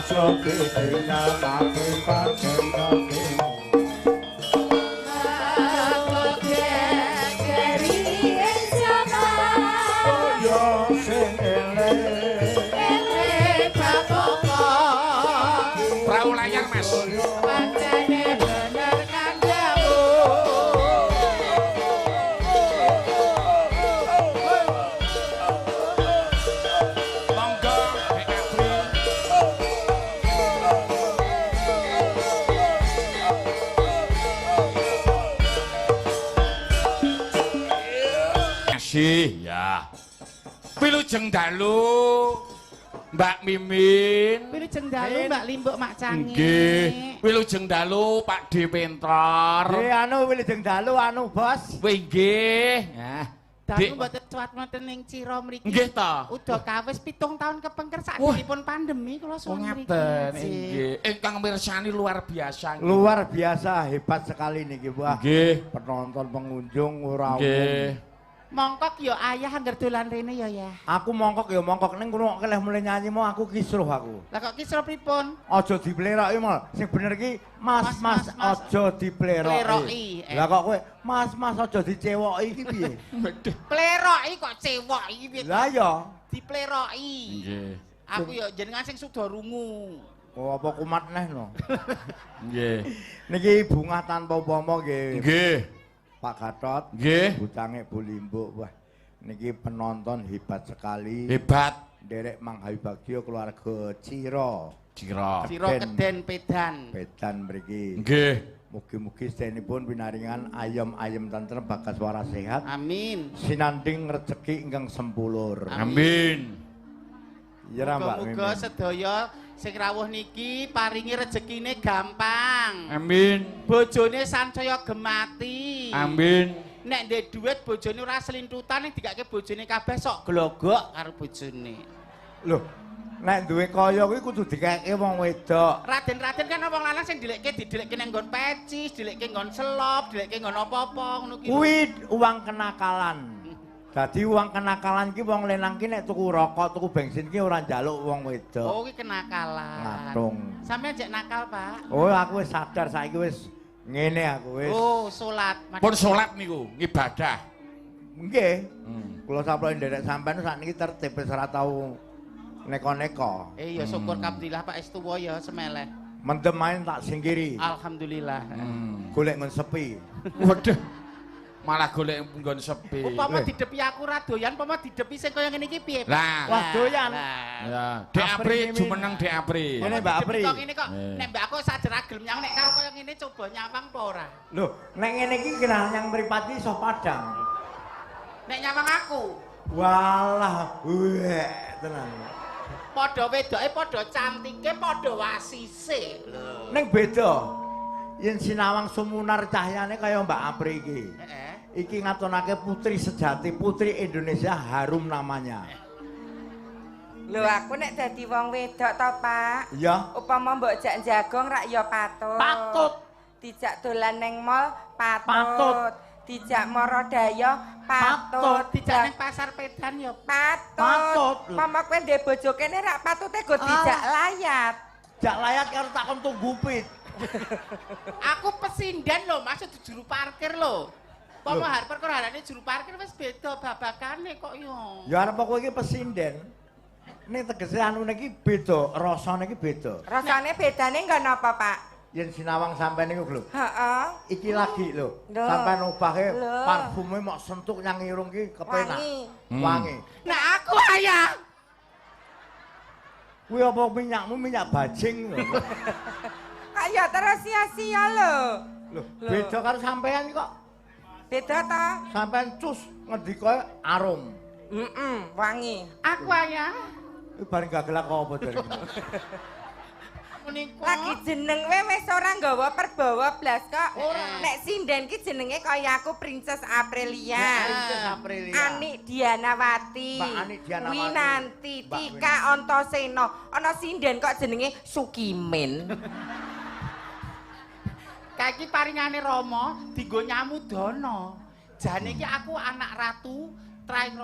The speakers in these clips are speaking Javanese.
rasa bedina kabeh panjenengane ya. Wilujeng dalu Mbak Mimin. Wilujeng dalu Mbak Limbuk Mak Cangi. Nggih. Wilujeng dalu Pak D Pentor. Nggih anu wilujeng dalu anu Bos. Nggih. Nah. Dalu mboten cuwat-mboten ning Cira mriki. Nggih to. Udah kawis 7 taun kepengker sakjenipun pandemi kula suwun mriki. Ngaten nggih. Ingkang mirsani luar biasa. Luar biasa hebat sekali niki Wah. Nggih. Penonton pengunjung ora umum. Nggih. Mongkok ya ayah angger dolan rene ya ya. Aku mongkok ya mongkok ning ngrungokke leh mulai nyanyi mau aku kisruh aku. Lah kok kisruh pripun? Aja dipleroki mal. Sing bener iki Mas aja dipleroki. Lah kok kowe Mas aja dicewoki iki piye? Pleroki kok cewoki piye? Lah ya dipleroki. Nggih. Aku ya jenengan sing suda rungu. Oh apa kumat neh no. Nggih. Niki bungah tanpa upama nggih. Nggih. Pak Gatot, nggih. Butange Bu Limbuk. Wah, niki penonton hebat sekali. Hebat. Derek Mang Habibagio keluarga Cira. Cira. Cira Keden Pedan. Pedan mriki. Nggih. Mugi-mugi sedenipun pinaringan ayem-ayem tentrem bagas waras sehat. Amin. Sinanding rezeki ingkang sempulur. Amin. Ya Mbak. Muga-muga sedaya sing rawuh niki paringi rezekine gampang. Amin. Bojone sansaya gemati. Amin. Nek ndek dhuwit bojone ora slintutan ning dikake bojone kabeh sok glogok karo bojone. Lho, nek duwe kaya kuwi kudu dikeke wong wedok. Raden-raden kan wong lanang sing didilekke nang nggon pecis, dilekke nggon selop, dilekke nggon apa-apa ngono ki. Kuwi uang kenakalan. Dadi uang kenakalan ki wong lenang ki nek tuku rokok, tuku bensin ki ora njaluk wong wedok. Oh, ki kenakalan. Ngatung. Sampeyan jek nakal, Pak. Oh, aku wis sadar saiki wis ngene aku wis. Oh, salat. Pun salat niku ibadah. Nggih. Kula sampun nderek sampean sakniki tertib wis ora tau neko-neko. Ya syukur alhamdulillah Pak Estuwo ya semeleh. Mendem main tak singkiri. Alhamdulillah. Golek ngon sepi. Waduh. Malah golek nggon sepi. Upama didepi aku ra doyan, upama didepi sing kaya ngene iki piye? Lah, wah doyan. Ya, Dek Apri jumeneng Dek Apri. Ngene Mbak Apri. Kok ngene kok nek Mbak aku sadar gelem nyang nek karo kaya ngene coba nyawang apa ora? Lho, nek ngene iki kira yang mripati iso padang. Nek nyawang aku. Walah, weh, tenan. Padha wedoke, padha cantike, padha wasise. Lho. Ning beda. Yen sinawang sumunar cahyane kaya Mbak Apri iki. Iki ngatonake putri sejati, putri Indonesia harum namanya. Lho aku nek dadi wong wedok to, Pak. Iya. Upama mbok jak jagong rak ya patut. Patut. Dijak dolan ning mall patut. Patut. Dijak Maradaya patut. Dijak ning pasar Pedan ya patut. Patut. Upama kowe ndek bojo kene rak patute go dijak layat. Jak layat karo takon tunggu pit. Aku pesinden lho, maksud juru parkir lho. Pomo harep perkarane juru parkir wis beda babakane kok yo. Ya arep kowe iki pesinden. Ning tegese anu niki beda, rasane iki beda. Rasane bedane nggon apa, Pak? Yen sinawang sampean niku lho. Heeh. Iki lagi lho. Sampean ubahke parfume mok sentuk nang irung ki kepenak. Wangi. Nah aku ayah. Kuwi apa minyakmu minyak bajing lho. Kaya terus sia-sia lho. Loh, beda karo sampean kok. Beda ta? Sampean cus ngendika arum. Wangi. Aku ayah. Iki bareng gagelak apa dari. Menika. Lagi jeneng wis ora nggawa perbawa blas kok. Nek sinden ki jenenge kaya aku Princess Aprilia. Princess Aprilia. Ani Dianawati. Mbak Ani Dianawati. Winanti, Tika Antasena. Ana sinden kok jenenge Sukimin. Kaiki paringane Rama dienggo nyamudana. Jane iki aku anak ratu Traing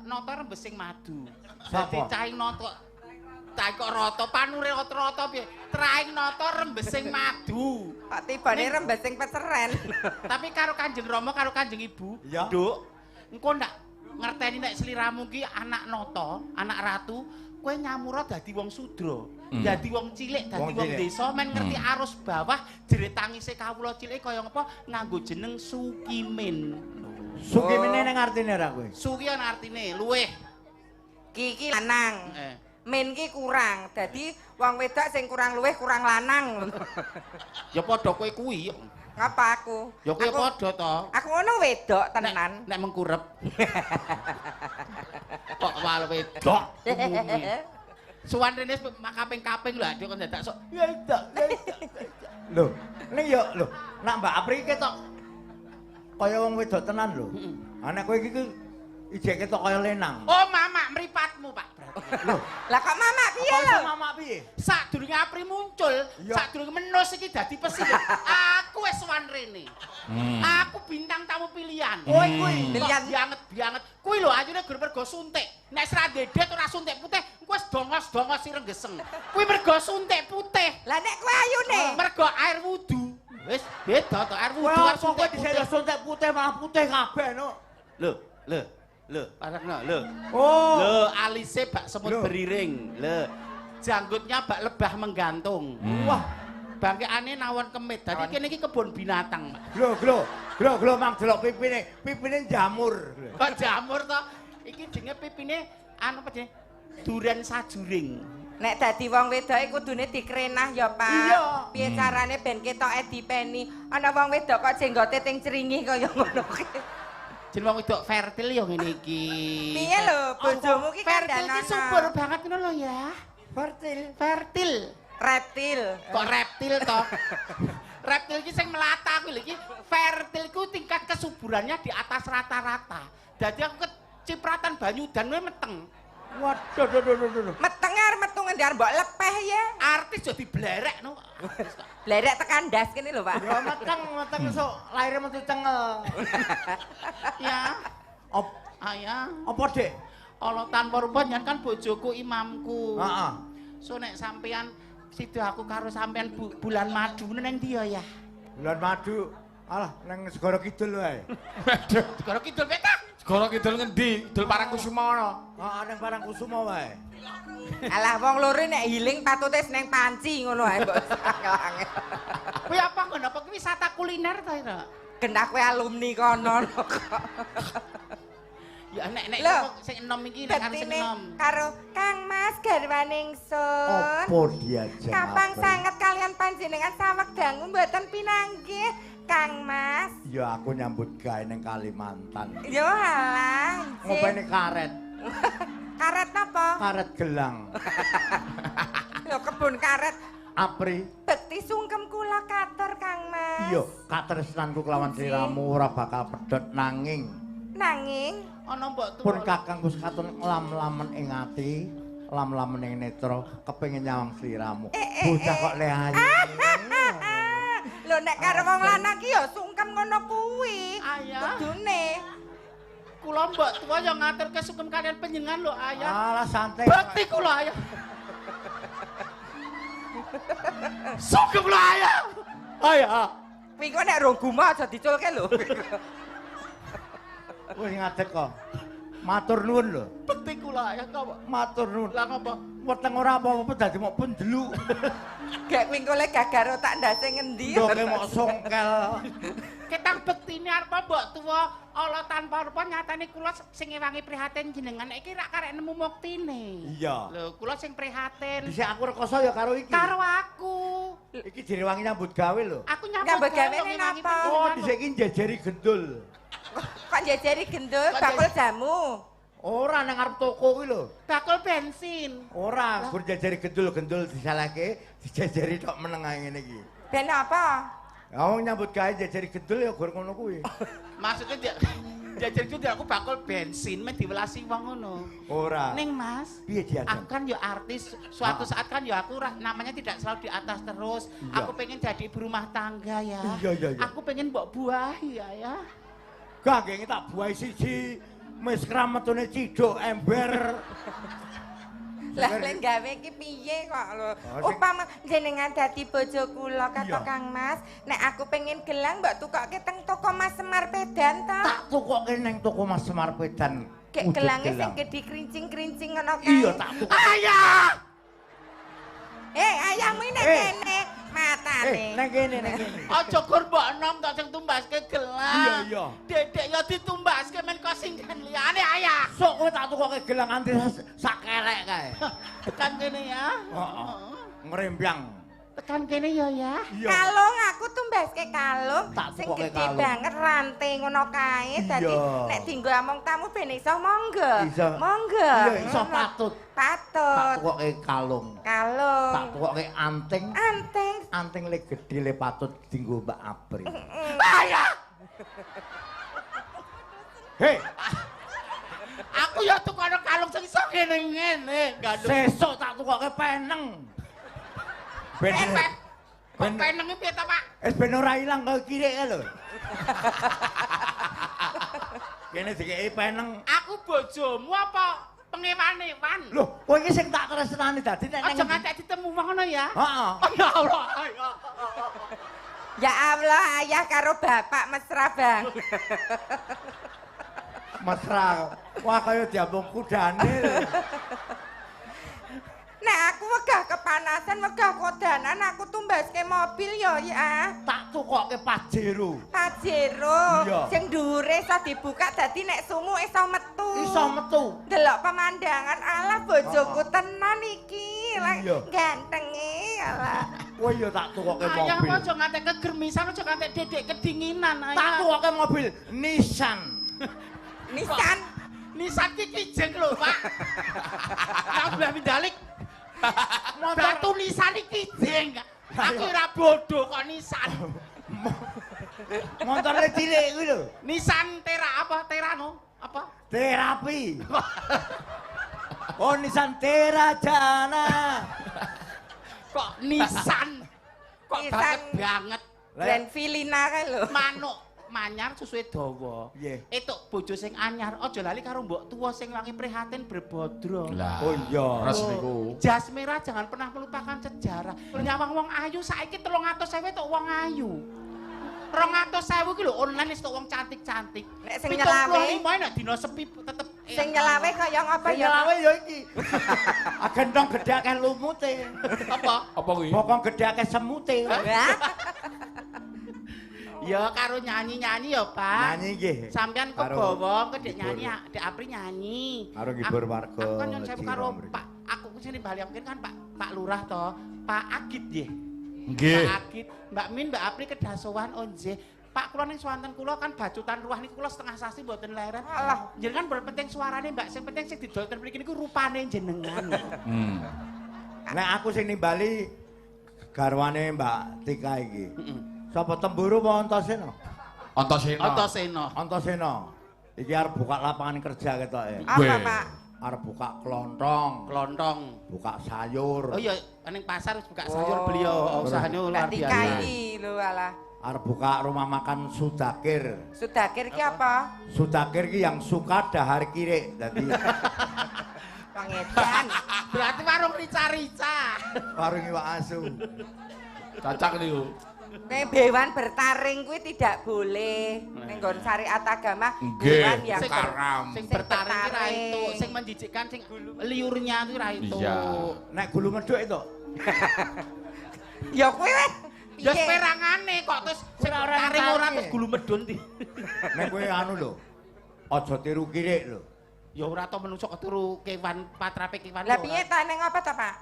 Nata rembesing madu. Dadi Sapa? Caing Nata. Tak kok rata panure rata piye? Traing nata rembesing madu. Kok tibane rembesing peceren. Tapi karo Kanjeng Rama karo Kanjeng Ibu, Iya. Nduk, engko ndak ngerteni nek sliramu ki anak nata, anak ratu, kowe nyamura dadi wong sudra. Dadi wong cilik, dadi wong desa men ngerti arus bawah jere tangise kawula cilik kaya ngapa nganggo jeneng Sukimin. Sukimene ning artine ra kowe? Suki ana artine luweh. Ki lanang. Min ki kurang. Dadi wong wedok sing kurang luwih kurang lanang. Ya padha kowe kuwi. Ngapa aku? Ya kowe padha to. Aku ngono wedok tenan. Nek mengkurep. Kok wal wedok. Suwan rene kaping-kaping lho adek kok dadak sok. Ya tak. Lho, ning yo lho, nak Mbak Apri ketok kaya wong wedok tenan lho. Anak kowe iki ijek ketok kaya lenang. Oh, mamak mripatmu, Pak. Lho, Lah kok mama piye lho? mama piye? Sadurunge Apri muncul, sadurunge menus iki dadi presiden. Aku wis suwan rene. Aku bintang tamu pilihan. Kowe kuwi Pilihan banget. Kuwi lho ayune gur mergo suntik. Nek sra dedet ora suntik putih, engko wis dongos-dongos sireng geseng. Kuwi mergo suntik putih. Lah nek kowe ayune? Mergo air wudu. Wis beda to air wudu Kowe karo apa kowe suntik dhisik putih. suntik putih malah putih kabeh no. Lho, parangno, lho. Oh. Lho, alise bak semut Lho. beriring. Lho. Janggutnya bak lebah menggantung. Wah, Bangkeane nawon kemit. Dadi kene iki kebun binatang, Pak. Glo mang delok pipine jamur. Kok jamur to? Iki jenenge pipine anu apa jenenge? Duren sajuring. Nek dadi wong wedoke kudune dikrenah ya, Pak. Iya. Piye carane ben ketoke dipeni? Ana wong wedok kok jenggote ting cringih kaya ngono ki. Jeneng wong wedok fertil ya ngene iki. Piye lho, bojomu ki Fertil kandhanan. iki subur banget ngono lho ya. Fertil. Reptil. Kok reptil to? Reptil iki sing melata kuwi lho iki. Fertil ku tingkat kesuburannya di atas rata-rata. Dadi aku kecipratan banyu dan kowe meteng. Waduh. Meteng arep metu ngendar mbok lepeh ya. Artis jadi blerek no. Blerek tekan ndas kene lho, Pak. Ya meteng sok laire metu cengel. Ya. Ya. Ayah. Apa, Dik? Allah tanpa rupa nyan kan bojoku imamku. Heeh. So nek sampean sido aku karo sampean bulan madu neng dia ya. Bulan madu. Alah, nang Segara Kidul wae. Waduh, segara kidul petak. Segara kidul ngendi? Kidul Parangkusuma. Heeh, nang Parangkusuma wae. Alah wong loro nek healing patute seneng panci ngono ae mbok angel-angel. Kuwi apa ngono? Apa kuwi wisata kuliner ta ira? Genah kowe alumni kono kok. Ya nek Loh, sing enom iki nek karo sing Bektine enom. karo Kang Mas garwaning sun. Apa diajeng? Kapang apa? sanget kalian panjenengan saweg dangu mboten pinanggih, Kang Mas. Ya aku nyambut gawe ning Kalimantan. Yo halah. Ngopeni karet. Karet napa? Karet gelang. Lho kebun karet. Apri. Bekti sungkem kula katur Kang Mas. Iya, katresnanku kelawan sliramu ora bakal pedhot nanging Nanging Ana mbok pun tuwa. kakang Gus Katun lam-lamen ing ati, lam-lamen ing netra, kepengin nyawang sliramu. Bocah kok le ayu. lho nek karo wong lanang ki ya sungkem ngono kuwi. Ayah. Kudune. Kula mbok tuwa ya ngaturke sugeng kalian panjenengan lho ayah. Alah santai. Bakti kula ayah. Sugeng lho ayah. Ayah. Kuwi kok nek rong guma aja diculke lho. Wis ngadeg kok. Matur nuwun lho. Bakti kula ayah kok. Matur nuwun. Lah ngapa? Weteng ora apa-apa dadi mok pendeluk. Gek kuwi engko le gagar otak ndase ngendi. Ndoke mok songkel. Ketang bektine arep mbok tuwa Allah tanpa rupa nyatane kula sing ngewangi prihatin jenengan iki rak karek nemu muktine. Iya. Lho kula sing prihatin Dhisik aku rekoso ya karo iki. karo aku. Iki direwangi nyambut gawe lho. Aku Nyambut gawe lho ning ngewangi apa? Oh, panjenengan. dhisik iki njajari gendul. Kok jajari gendul Kok bakul jamu. Ora nang arep toko kuwi lho. Bakul bensin. Ora, gur jajari gendul-gendul disalahke, dijajari tok meneng ae ngene iki. Ben apa? Ya wong nyambut gawe jajari gendul ya gur ngono kuwi. Maksudnya dia jajar itu aku bakul bensin men diwelasi wong ngono. Ora. Ning Mas, Piye diajeng? aku kan ya artis, suatu saat kan ya aku namanya tidak selalu di atas terus. Iya. Aku pengen jadi ibu rumah tangga ya. Iya. Aku pengen mbok buahi ya. Gak tak buahi siji. Wis krametune ciduk ember. Lah lek gawe iki piye kok lho. Oh, Upama jenengan dadi bojo kula kata Kang Mas, nek aku pengen gelang mbok tukokke teng toko Mas Semar Pedan ta. Tak tukokke ning toko Mas Semar Pedan. Kek gelange sing gedhi krincing-krincing ngono kae. Iya tak tukokke. Ayah! Ayahmu nek kene matane. Nang kene. Aja gur mbok enom tok sing tumbaske gelang. Iya. Dedek ya ditumbaske men kok sing liyane ayah. Sok kowe tak tukokke gelang anti sak kelek kae. Tekan kene ya. Heeh. Ngrembyang. Tekan kene ya ya. Kalung aku tumbaske kalung Tak sing tukokke gedhe kalung. banget rantai ngono kae dadi Iya. nek dienggo among tamu ben iso monggo. Iso. Monggo. Iya, iso patut. Tak Patut. tukokke kalung. Kalung. Tak tukokke anting. Anting. Anting le gedhe le patut dienggo Mbak Apri. Ayah! Hei, Aku ya tukono kalung sing iso ngene-ngene. Gandung. sesuk tak tukokke peneng. Ben Kok penenge piye ta, Pak? ben ora ilang kaya kirik lho. Kene dikeki peneng. Aku bojomu apa pengewan-ewan? Loh, kowe iki sing tak tresnani dadi nek Aja ngantek ditemu wong ngono ya. Heeh. Oh ya Allah. Ayah. Ya Allah, ayah karo bapak mesra bang. Mesra. Wah kaya diambung kudane lho. Nek aku wegah kepanasan, wegah kodanan, aku tumbaske mobil ya. Tak tukokke Pajero. Pajero, Iya. sing dhuwure iso dibuka dadi nek sungu iso metu. Iso metu. Delok pemandangan ala bojoku tenan iki. Lah Iya. gantenge ala. Kowe ya tak tukokke Ayah mobil. aja ngantek kegermisan, aja ngantek dedek kedinginan, Tak ayah. tukokke mobil Nissan. Nissan Nissan ki kijeng lho, Pak. Tak boleh mindalik. Batu Nissan iki kijeng. Aku ora bodoh kok Nissan. Montore cilik kuwi lho. Nissan Tera apa? Terano? Apa? Terapi. Oh, Nissan Terajana. Kok Nissan? Kok Nissan. banget. Grand Filina kae lho. Manuk manyar susuhe dawa. Piye? Etuk bojo sing anyar, aja lali karo mbok tuwa sing wangi prihatin berbodro. Lah. Oh iya. Ras niku. Jas merah jangan pernah melupakan sejarah. Nyawang wong ayu saiki 300.000 tok wong ayu. 200.000 ki lho online wis tok wong cantik-cantik. Nek sing nyelawe? 75 nek dina sepi tetep Sing nyelawe kaya ngapa Sing ya? nyelawe ya iki. Agendong gedhe akeh lumute. apa? Apa kuwi? Bokong gedhe akeh semute. Lah, Ya karo nyanyi-nyanyi ya, Pak. Nyanyi nggih. Sampean kok Karo bawa kedek ngibur. nyanyi, Dek Apri nyanyi. Karo ngibur warga Aku kan nyun sewu karo Ciramri. Pak, aku sini bali mungkin kan Pak Lurah to, Pak Agit nggih. Nggih. Pak Agit, Mbak Min, Mbak Apri kedah sowan onje. Pak kula ning swanten kula kan bacutan ruah niku kula setengah sasi mboten leren. alah. Jenengan mboten penting suarane, Mbak, sing penting sing didol ten mriki niku rupane jenengan. Nek aku sing nimbali garwane Mbak Tika iki. Heeh. Sapa Temburu apa Antasena? Antasena. Antasena. Antasena. Iki arep buka lapangan kerja ketoke. Apa, Weh. Pak? Arep buka klontong, Klontong. buka sayur. Oh iya, ning pasar wis buka sayur beliau, usahane luar Mbak Tika biasa. iki lho alah. Arep buka rumah makan Sudakir. Sudakir ki apa? Sudakir ki yang suka dahar kirik. Dadi Pengedan. Berarti warung rica-rica. warung iwak asu. Cacak niku. Nek hewan bertaring kuwi tidak boleh. Ning nggon syariat agama Nggih. hewan yang Sing Karam. Sing Sing bertaring ki ra bertaring. itu, sing menjijikkan sing liurnya itu ra itu. Iya. Nek gulu medhuk itu. Ya kuwi weh. Ya Piye? perangane kok terus sing Ora bertaring ora tarik. terus gulu medun di. Nek kowe anu lho. Aja tiru kirik lho. Ya ora to menungso keturu kewan patrape kewan. Lah piye ta ning apa ta, Pak?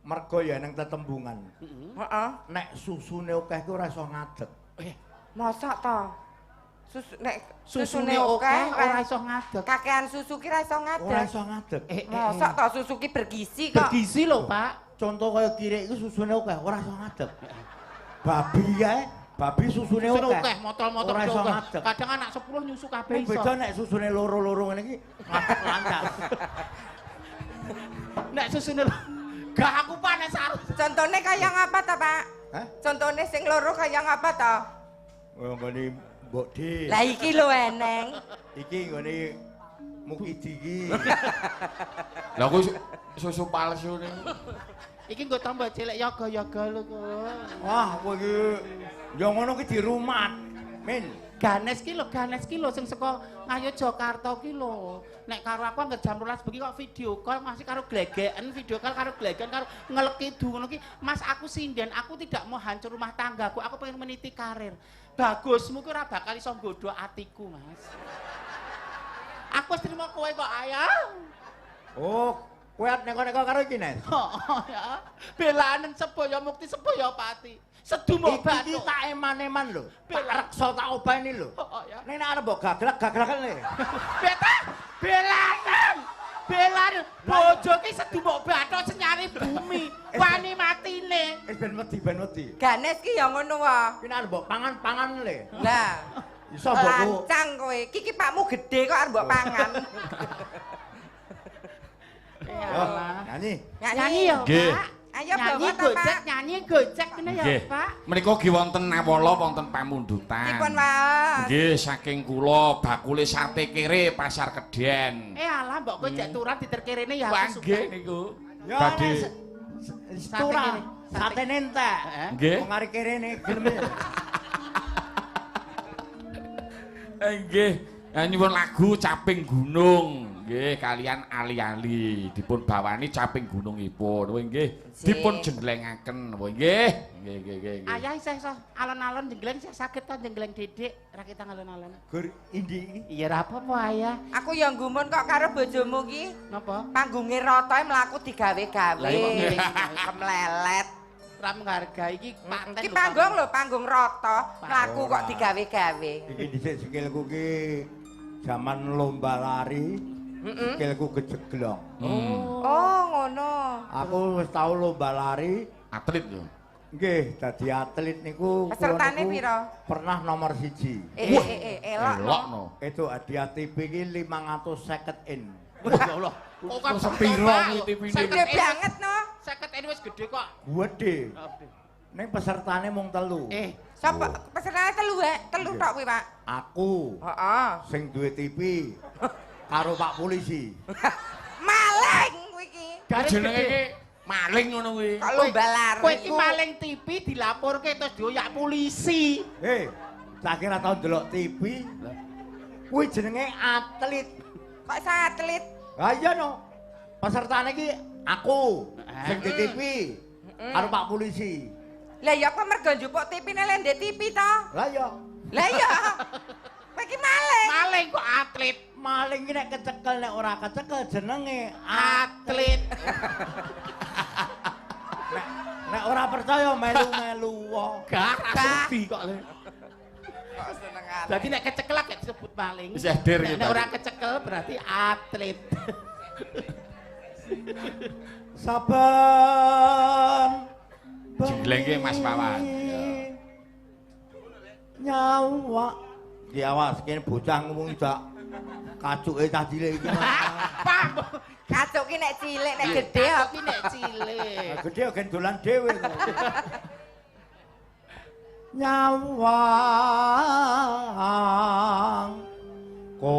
Mergo ya ning tetembungan. Heeh. Nek susune akeh ku ora iso ngadeg. Mosok to? Nek Susune akeh ora iso ngadeg. kakean susu ki ra iso Ora ngadeg. iso ngadeg. Mosok to susu ki bergizi kok. Bergizi lho, Pak. Contoh kaya kirik iku susune akeh ora iso ngadeg. Babi kae, babi susune Susune akeh. akeh, motol-motol Ora iso akeh. ngadeg. Kadang anak 10 nyusu kabeh iso. Beda nek susune loro-loro ngene iki ngadeg lancar. Nek susune gak aku panas arus. Contone kaya ngapa ta, Pak? Hah? Contone sing loro kaya ngapa ta? Oh, ngene Mbok Di. Lah iki lho eneng. Iki ngene Mukidi iki. Lah kuwi susu palsu niku. Iki nggo tambah cilik yoga-yoga lho kok. Wah, kowe iki ya ngono ki dirumat. Min. Ganes ki lho sing saka Ngayo Jakarta ki lho. Nek karo aku anggere jam 12 bengi kok video call masih karo glegeken, video call karo glegen karo ngelekidu ngono ki. Mas aku sinden, aku tidak mau hancur rumah tanggaku, aku pengen meniti karir. Bagusmu ki ora bakal iso nggodho atiku, Mas. Aku wis trimo kowe kok, Ayah. Oh, kowe neko-neko karo iki, Nes. Oh, ya. Belanen sebaya mukti sebaya pati. Sedumuk Iki bathuk. tak eman-eman lho. Tak reksa tak obani lho. Oh, ya. Nek arep mbok gaglek-gaglekan le. Beta, belanen. Belanen. Bojo ki sedumuk bathuk senyari bumi. Wani matine. Wis ben wedi. Ganes ki ya ngono wae. Ki nek mbok pangan-pangan le. Lah, Iso mbokku. lancang kowe. Kiki pakmu gede kok arep mbok pangan. Oh, nyanyi. Nyanyi ya, Nggih. Pak. Ayo Nyanyi bawa to, gojek, Pak. nyanyi gojek ngene ya, Nggih. Pak. Menika nggih wonten awala wonten pamundutan. Dipun waos. Nggih, saking kula bakule sate kere pasar Kedhen. Alah, mbok kowe jek turun diterkirene ya Wah, aku suka. nggih niku. Ya, Badhe Stura, sate nentek. Nggih. Mengari kene gelem. Nggih, nyuwun lagu Caping Gunung. Nggih, kalian ali-ali dipun bawani caping gunungipun. Nggih, dipun jenglengaken. Nggih. Nggih. Ayah isih alon-alon jengleng sih sakit to jengleng didik, ra kita alon-alon. Gur indi iki. Iya ra apa-apa Ayah. Aku ya nggumun kok karo bojomu ki. Napa? Panggunge rata mlaku digawe-gawe. Lah, iya, iya. Kemlelet. Ra menghargai iki paten. Ki panggung lho, panggung rata, mlaku kok digawe-gawe. Iki dhisik sikilku ki zaman lomba lari. Sikilku gejeglong. Oh, ngono. Aku wis tau lomba lari. Atlet yo. Nggih, dadi atlet niku kula Pesertane niku pira? pernah nomor 1. Elok no. no. Itu hadiah TV ki 550 in. Ya Allah. Kok kan sepiro iki TV-ne? Gede banget no. 50 ini wis gede kok. Gede. Ning pesertane mung 3. Sapa pesertane telu tok kuwi, Pak. Aku Heeh. sing duwe TV karo Pak Polisi. Maling kuwi iki. Jenenge iki maling ngono kuwi. Kok lomba lari. Kowe iki maling TV dilaporke terus dioyak polisi. Tak kira tau ndelok TV. Kuwi jenenge atlet. Kok satelit? Ha iya no. Pesertane iki aku sing di TV karo Pak Polisi. Lah ya kok mergo njupuk TV-ne lek ndek TV to? Lah iya. Lah iya. Kowe iki maling. Maling kok atlet. Maling ki nek kecekel nek ora kecekel jenenge Atlet. nek ora percaya melu-melu wae. Gak rabi kok. Kok senengane. Berarti nek kecekelak gak disebut maling. Wis hadir Nek kita. ora kecekel berarti atlet. Saban Jenglenge Mas Wawan. Nyawa. Ki awas kene bocah ngomong dak kacuke cah cilik iki. Pak. Kacuk ki nek cilik nek gede Tapi nek cilik. Gede gen dolan dhewe to. Nyawang ko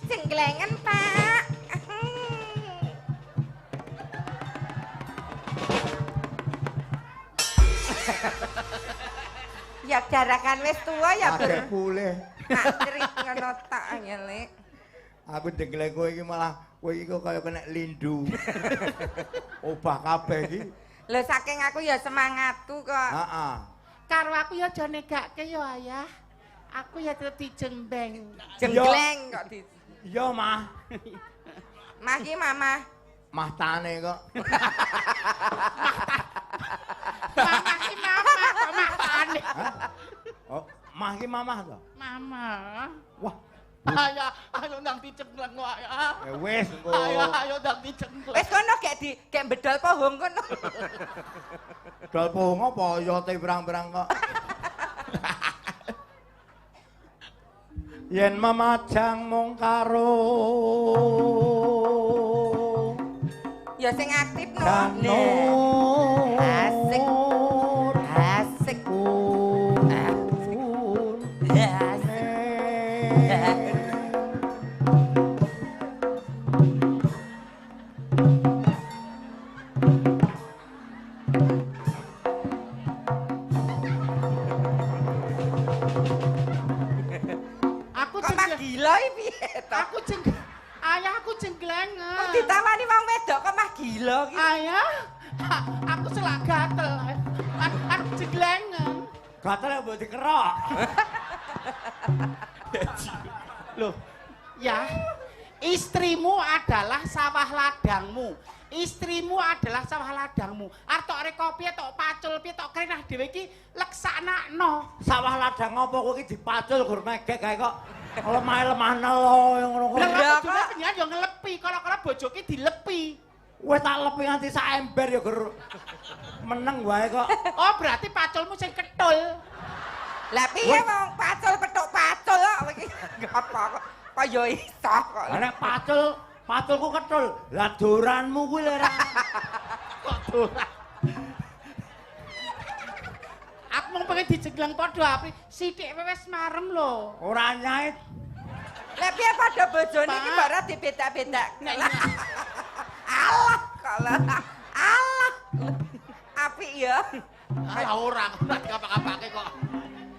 Jenglengen, Pak. Ya garakan wis tuwa ya Akeh ber. pulih. Tak cerit ngono tak ngene. Aku deglek kowe iki malah kowe iki kok kaya kena lindu. Obah kabeh iki. Lho saking aku ya semangatku kok. Heeh. Karo aku ya aja negake ya Ayah. Aku ya tetep dijembeng. Jenggleng kok di. Iya, Mah. Mah ki Mama. Mahtane kok. Mama ki mama kok matane. Oh, Mah ki mamah to. Mama. Wah, Ayo nang dicengleng wae. wis engko. Ayo nang dicengleng. Wis kono gek bedol pohong kono. Dol pohong apa oyote pirang-pirang kok. Yen mamajang mung karo Ya sing aktif no. Kano. Asik. wong wedok kok mah gila ki. Ayah, aku selak gatel. Aku jeglengan. Gatel mbok dikerok. Loh, ya. Istrimu adalah sawah ladangmu. Istrimu adalah sawah ladangmu. Arep tok rek kopi tok pacul piye tok krenah dhewe iki leksakno. Sawah ladang apa kowe iki dipacul gur megek kae kok lemah-lemah nelo ngono kok. Lah kok jenengan yo ngelepi, kala-kala bojoke dilepi. Wis tak lepi nganti sak ember ya gur meneng wae kok. Oh, berarti paculmu sing ketul. Lah piye wong pacul petuk pacul kok iki apa kok kaya iso kok. Lah nek paculku ketul. Lah doranmu kuwi lho ra. Kok doran. Aku mau pengen dijeglang padha api. Sithik wis marem lho. Ora nyait. Lah piye padha bojone iki Pak. bara dibedak-bedak. Nek Allah kalau Allah. Apik ya. ala ora apa-apake kok.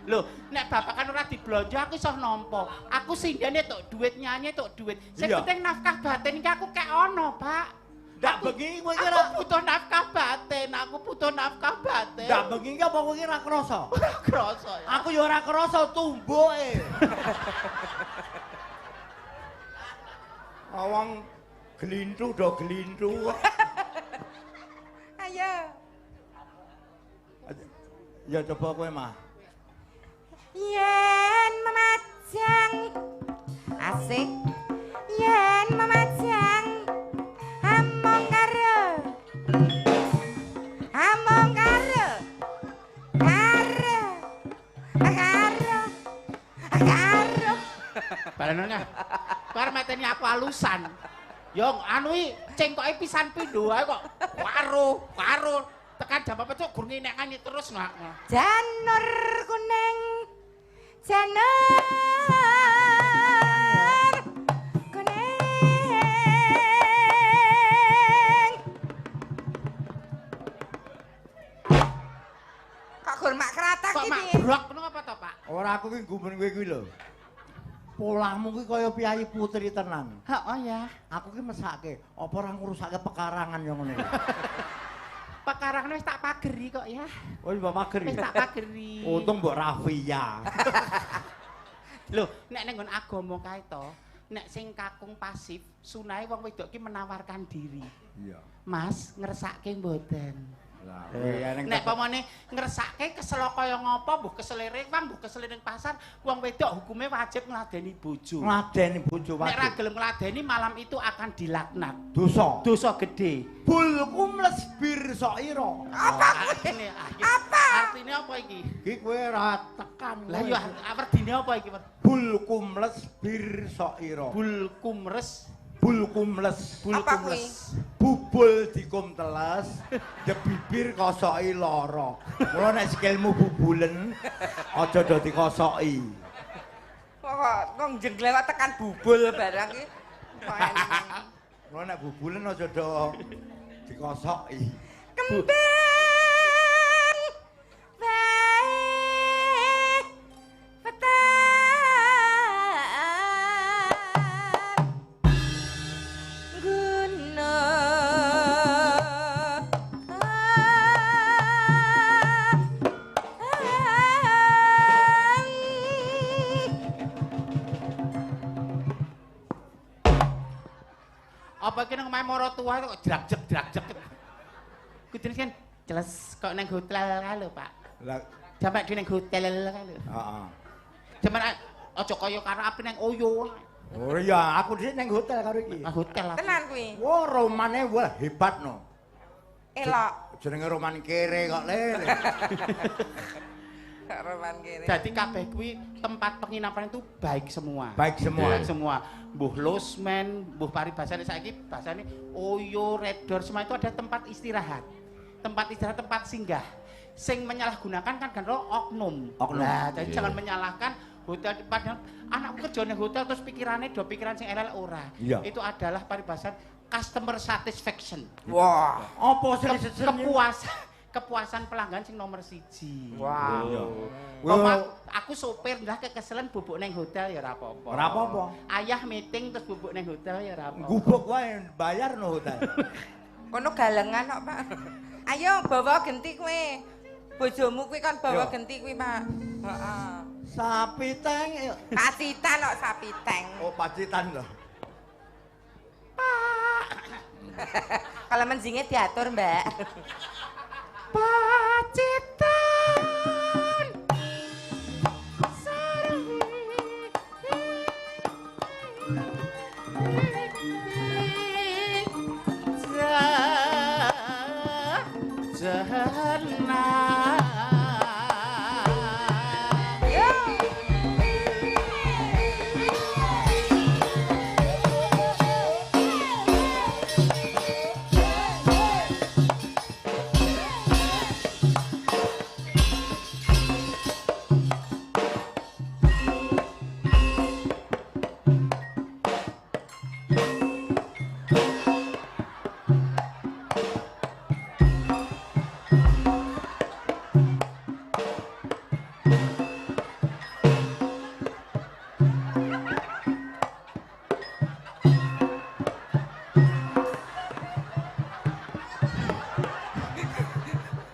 Lho, nek bapak kan ora diblonjo aku iso nampa. Aku sindene tok duit nyanyi tok duit. Sing Iya. penting nafkah batin iki aku kek ono, Pak. Ndak Aku- bengi kowe iki Aku ra. butuh nafkah batin, aku butuh nafkah batin. Ndak bengi iki apa kowe iki ra krasa? Ora krasa ya. Aku ya ora krasa tumbuke. Awang gelintu do gelintu. Ayo. Ya coba kowe mah. Yen memajang asik. Yen memajang among karo. Among karo. Karo. Karo. Balenane. Bar mateni aku alusan. Yo anu iki cengkoke pisan pindho ae kok. Karo. Tekan jam apa cuk gur ngenek-ngenek terus nak. Janur kuning. Janur kuning. Kok gurmak kratak Kok mak iki? brok ngono apa to, Pak? Ora aku ki gumen kowe kuwi lho. Polahmu ki kaya piyayi putri tenan. Heeh ya. Aku ki mesake, apa ora ngrusake pekarangan ya ngono. Pekarangane wis tak pageri kok ya. Oh, Mbak Pageri. Wis tak pageri. Untung Mbok Rafia. Lho, nek ning nggon agama kae to, nek sing kakung pasif, sunahe wong wedok ki menawarkan diri. Iya. Mas, ngersake mboten. Lah, iya ning Nek pamane ngersake kesel kaya ngapa, mbuh kesel rewang, mbuh kesel ning pasar, wong wedok hukume wajib ngladeni bojo. ngladeni bojo Nek ra wajib. gelem ngladeni malam itu akan dilaknat. Dosa. Dosa gede. Bulku mlesbir soira. Apa artine? Apa? Artine apa iki? Iki kowe ora tekan. Lah yo artine apa iki? bulku mlesbir soira. Bulkumres, Bulku mles. Apa kuwi? bulkumles. Bubul dikum teles, de bibir kosoki lara. Mula nek sikilmu bubulen, aja do dikosoki. Kok jenglewat tekan bubul barang iki. Kok enak. Mula nek bubulen aja do dikosoki. Kembang bae petang guna Apa iki nang omahe mara tuwa kok drag-jek. Kudune kan jelas kok nang hotel kae lho, Pak. Lah, Sampai di nang hotel kae lho. heeh. Jaman aja kaya karo api nang Oyo. Oh iya, aku dhisik ning hotel karo iki. Nang hotel apa? tenan kuwi. Wah, romane wah hebat no. Elok Jenenge roman kere kok lere. roman kene. Jadi kabeh kuwi tempat penginapan itu baik semua. Baik semua. Baik semua. Mbuh losmen, mbuh paribasane saiki bahasane Oyo, Red Door semua itu ada tempat istirahat. Tempat istirahat, tempat singgah. Sing menyalahgunakan kan oknum. Oknum. Nah, jadi Iya. jangan menyalahkan hotel padahal anakku kerja ning hotel terus pikirannya do pikiran sing elel ora. Iya. Itu adalah paribasan customer satisfaction. Wah, Apa sih Kepuasan kepuasan pelanggan sing nomor 1. Wow. Aku sopir ndah kekeselen bubuk neng hotel ya ora apa-apa. Ora apa-apa. Ayah meeting terus bubuk neng hotel ya ora apa-apa. Gubuk wae bayar no hotel. Kono galengan kok, Pak. Ayo bawa genti kowe. Bojomu kuwi kan bawa genti kuwi, Pak. Heeh. Sapi teng. Pacitan kok sapi teng. Oh, pacitan loh. Kalau menjingnya diatur, Mbak. Pacitan.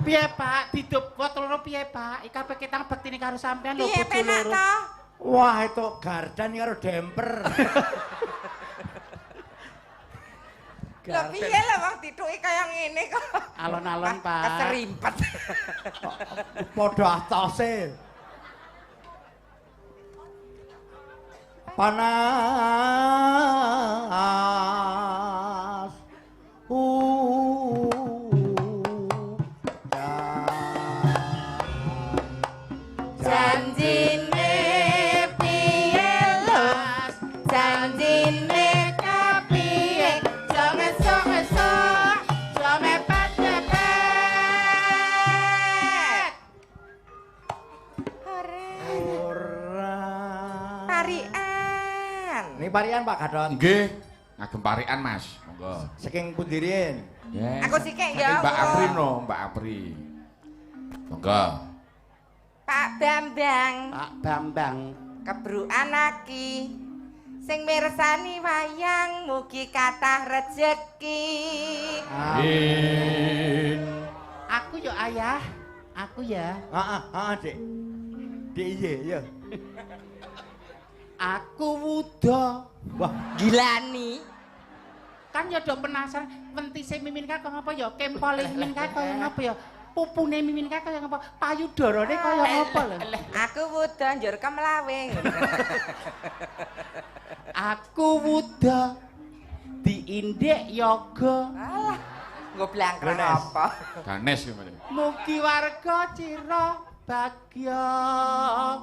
Piye Pak, didup botol loro piye Pak? Iki kabeh ketang bektine karo sampean lho Piye bojo penak loro. to? Wah, itu gardan karo demper. Lah piye lah wong dituki kaya ngene kok. Alon-alon Pak. Keserimpet. Padha atose. Panas. Janjine piye los, janjine kapiye, jong esuk-esuk, jong mepet-mepet. Ora. Parian. Ini parian Pak Gadot. Nggih, ngagem parikan Mas. Monggo. Saking pundi riyen? Yes. Aku sikik Saking ya, Mbak Allah. Apri no, Mbak Apri. Monggo. Pak Bambang, Pak Bambang. kebrukan aki. Sing mirsani wayang mugi kathah rejeki. Amin. Aku yo ayah. Aku ya. Dik. Dik iye ya. Aku wuda. Wah, Gilani. Kan yo do penasaran wentise Mimin Kakang apa ya? Kempole Mimin Kakang apa ya? Pupune Mimin Kakang apa? Payudarane kaya apa lho? Aku wuda njur kemlawe. Aku wuda diindik yoga. Alah, nggo blangkrang Ganes. apa? Ganes gimana? Mugi warga cira bagya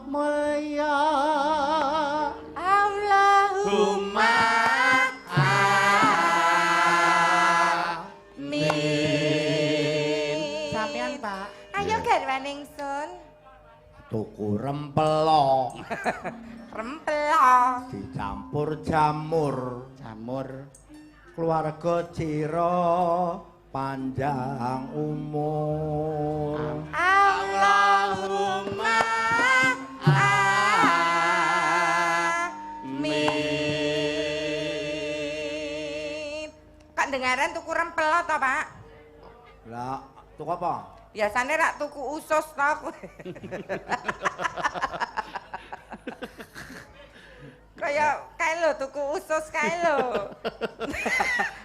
mulya. Allahumma amin. Sampean Pak. Ayo garwane ingsun. tuku rempelo Rempelo. dicampur jamur. Jamur. Keluarga Cira panjang umur. Allahumma amin. Kak dengaran tuku rempelo to, Pak? Lah, tuku apa? Biasane rak tuku usus to. Kaya kae lho tuku usus kae lho.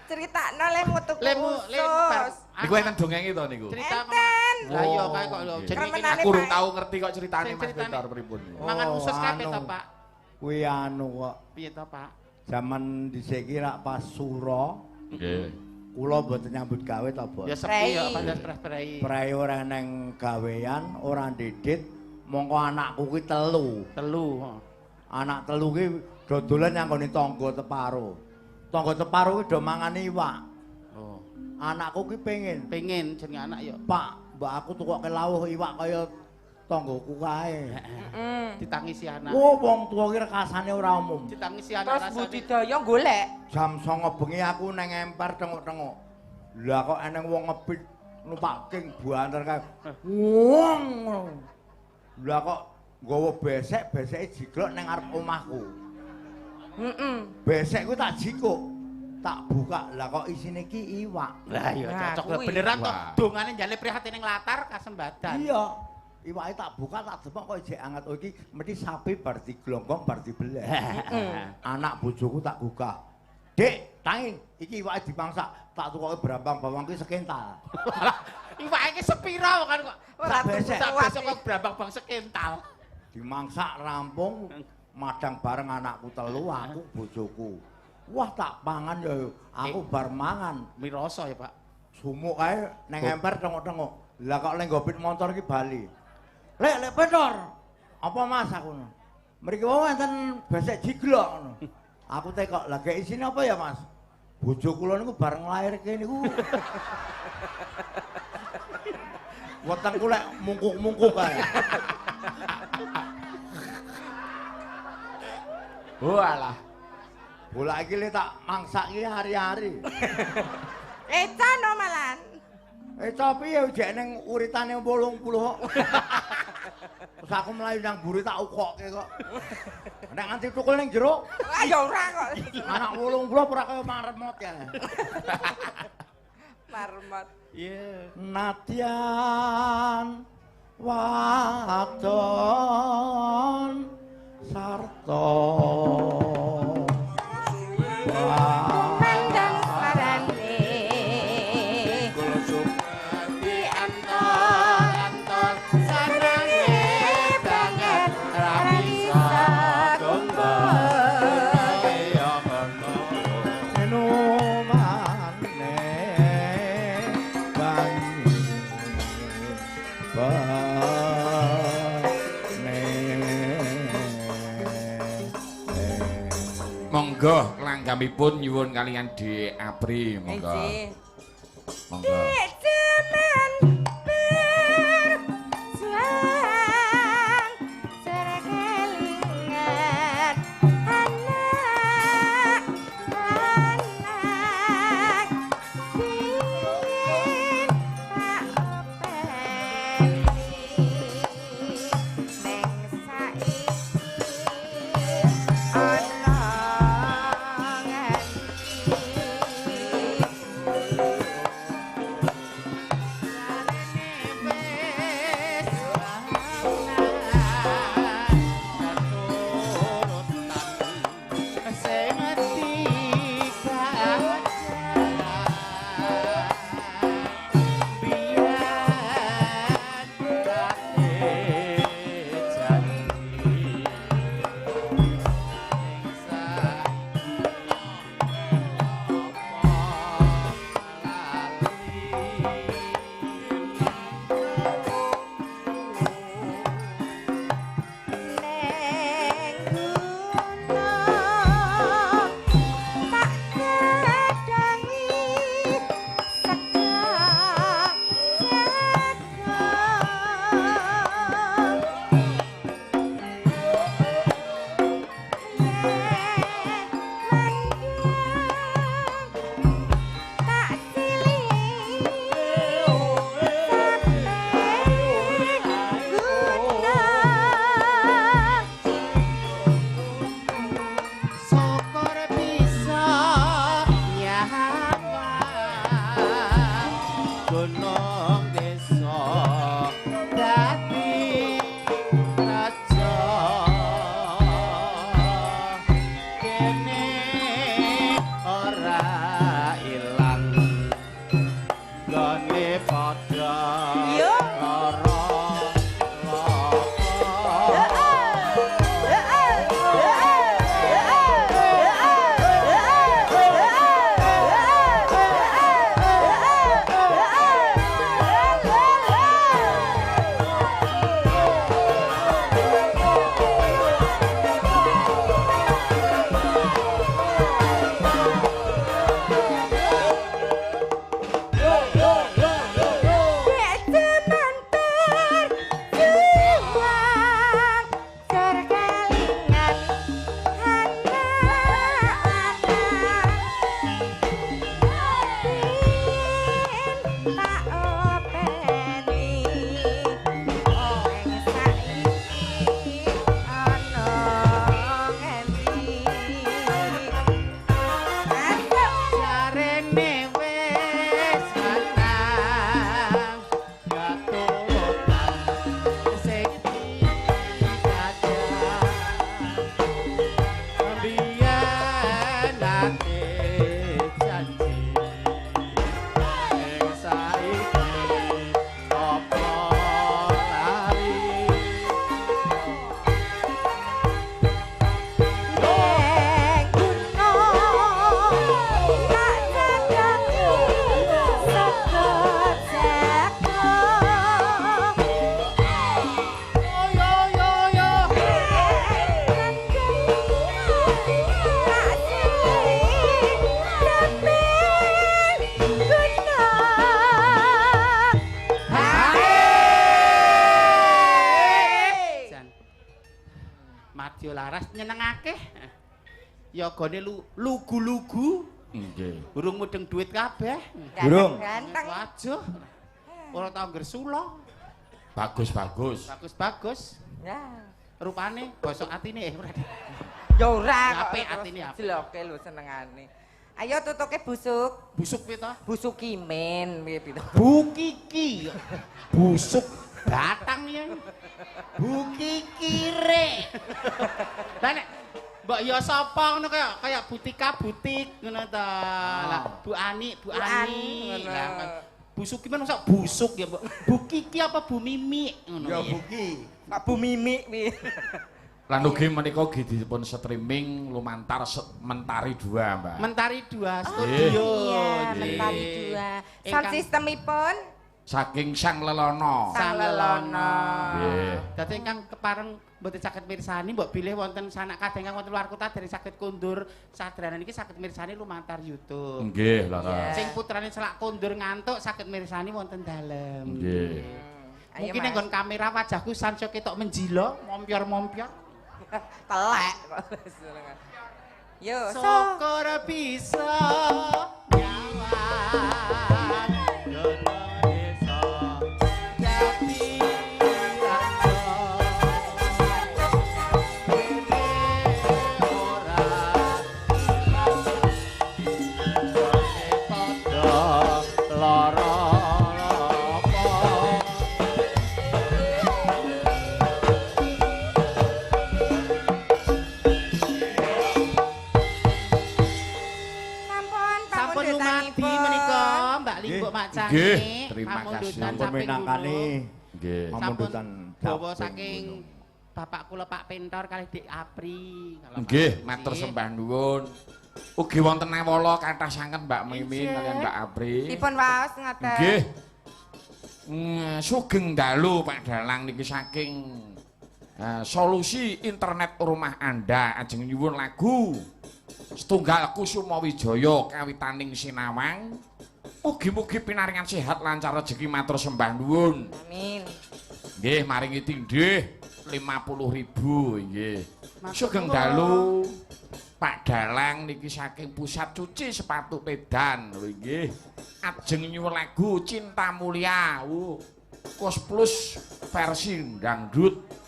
Critakno lemu tuku usus. Niku enten dongenge to niku. Cerita Enten. Lah iya kae kok lho. Jenenge Kremenane Aku urung Pak. tahu ngerti kok ceritane Sing Mas ceritane. Pintar pripun. mangan Oh, usus kabeh anu. to, Pak. Kuwi anu kok. Piye to, Pak? Zaman dhisik ki rak pas sura, Nggih. kula mboten nyambut gawe to, Bos. Ya sepi ya Prei. pandas prei. Prai ora neng gawean, ora ndidit, mongko anakku ki telu. Telu. Anak telu ki dodolan nyanggone tangga teparo. Tangga teparo ki do mangan iwak. Oh, Anakku ki pengen jenenge anak ya. Pak, mbak aku tukoke lawuh iwak kaya tanggoku kae. Ditangisi anak. Oh, wong tuwa ki rekasane ora umum. Ditangisi Terus anak rasane. budidaya golek. Jam 09.00 bengi aku neng emper tengok-tengok. Lah kok eneng wong ngebit numpak king buanter kae. Wong. Lah kok nggawa beseke jiglok ning arep omahku. Besek ku tak jikuk. Tak buka. Lah kok isine ki iwak. Lah iya cocok beneran toh dongane njale prihatin ning latar kasembadan. Iya. Iwake tak buka tak demok kok ijek anget. Oh iki mesti sapi bar diglonggong bar dibeleh. Anak bojoku tak buka. Dik, tanging iki iwake dipangsak. Tak tukoke brambang bawang ki sekental. Iwake ki sepira kan kok. Sak besek. Sak besek kok brambang bang sekental. Dimangsak rampung madang bareng anakku telu, aku bojoku. Wah tak pangan ya aku bar mangan. Miroso ya, Pak. Sumuk kae neng emper tengok-tengok. Lah kok lek ngopit motor ki bali. Lek Petor. Apa Mas aku ngono. Mriki wae enten besek jiglok ngono. Aku tekok lagi isine apa ya Mas? Bojo kula niku bareng lairke niku. Wetengku lek mungkuk-mungkuk kae. Walah. Bola iki le tak mangsaki hari-hari. Eca no malan. Tapi ya jek ning uritane 80 kok. Terus aku mlayu nang mburi tak ukokke kok. Nek nganti tukul ning jero. Ah ya ora kok. Anak 80 ora kaya marmot ya. Marmot. Iya. Nadyan wadon sarta Pandang sarane Di antor sarane banget ra bisa gombal ya ngono. eno maneh Monggo langgamipun nyuwun kalian di Apri monggo. Monggo. waras nyenengake. Ya gone lugu-lugu. Nggih. Burung mudeng duit kabeh. Burung. Ganteng. Waduh. Ora tau ngersula. Bagus. Bagus-bagus. Ya. Rupane bosok atine ora. Ya ora. Apik atine apik. Jeloke lho senengane. Ayo tutuke busuk. Busuk piye to? Busuk kimen piye piye. Bukiki. Busuk batang ya. Bukiki rek. Lah nek mbok ya sapa ngono kaya butika butik ngono ta. Lah Bu Ani. Lah busuk ki men mosok busuk ya, Mbok. Bukiki apa Bu Mimi ngono. Ya Buki. Pak Bu Mimi piye. Lan ugi menika dipun streaming lumantar Mentari 2, Mbak. Mentari 2 Oh, studio. iya, Nggih. Mentari 2. Sound systemipun Saking Sang Lelono. Sang Lelono. Nggih. Dadi ingkang kepareng mboten saged mirsani, mbok bilih wonten sanak kadang ingkang wonten luar kota dari saged kondur sadranan iki saged mirsani lumantar YouTube. Nggih, Lara. Sing putrane selak kondur ngantuk saged mirsani wonten dalem. Nggih. Ayo, Mungkin Mas. nggon kamera wajahku sanso ketok menjilo, mompior-mompior. telek. Yo, Syukur bisa nyawang dono desa jati rasa ora padha lara sampun lumadi menika Mbak Limbuk Macani. Nggih, terima kasih. Pamundutan Sampun samping minangkani. Nggih. sampun Pamundutan bawa sampun saking Bapak kula Pak Pentor kalih Dik Apri. Kalau Nggih, Pak matur Apri. sembah nuwun. Ugi wonten Newala kathah sanget Mbak Mimin Injih. kalian Mbak Apri. dipun waos ngoten. Nggih. Sugeng dalu Pak Dalang niki saking solusi internet rumah Anda ajeng nyuwun lagu setunggal Kusuma Wijaya kawitaning sinawang. Mugi-mugi pinaringan sehat lancar rezeki matur sembah nuwun. Amin. Nggih, maringi tindih 50.000 nggih. Matur Sugeng nuwun. dalu Pak Dalang niki saking pusat cuci sepatu Medan lho nggih. Ajeng nyuwun lagu Cinta Mulia. Kos Plus versi dangdut.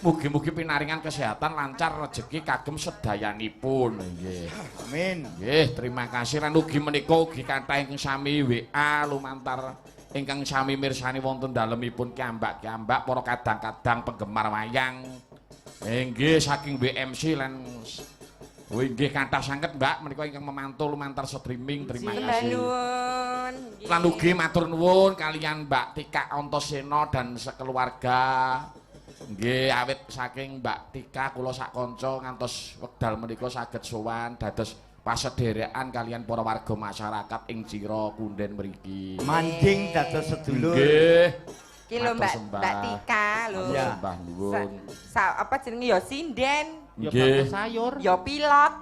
Mugi-mugi pinaringan kesehatan lancar rezeki kagem sedayanipun nggih. Amin. Nggih, terima kasih lan ugi menika ugi kathah ingkang sami WA lumantar ingkang sami mirsani wonten dalemipun kiambak-kiambak para kadang-kadang penggemar wayang. Nggih saking BMC lan nggih kathah sanget Mbak menika ingkang memantul lumantar streaming. Terima Sembah kasih. nuwun. Lan ugi matur nuwun kalian Mbak Tika Antasena dan sekeluarga. Nggih awit saking Mbak Tika kula sak kanca ngantos wekdal menika saged sowan dados pasederekan kalian para warga masyarakat ing Cira Kunden mriki. Mancing dados sedulur. Nggih. Ki lho Matur Mbak sembah. Mbak Tika lho. Iya. Sembah nuwun. Apa jenenge ya sinden, Ya Nggih. bakul sayur. ya pilot.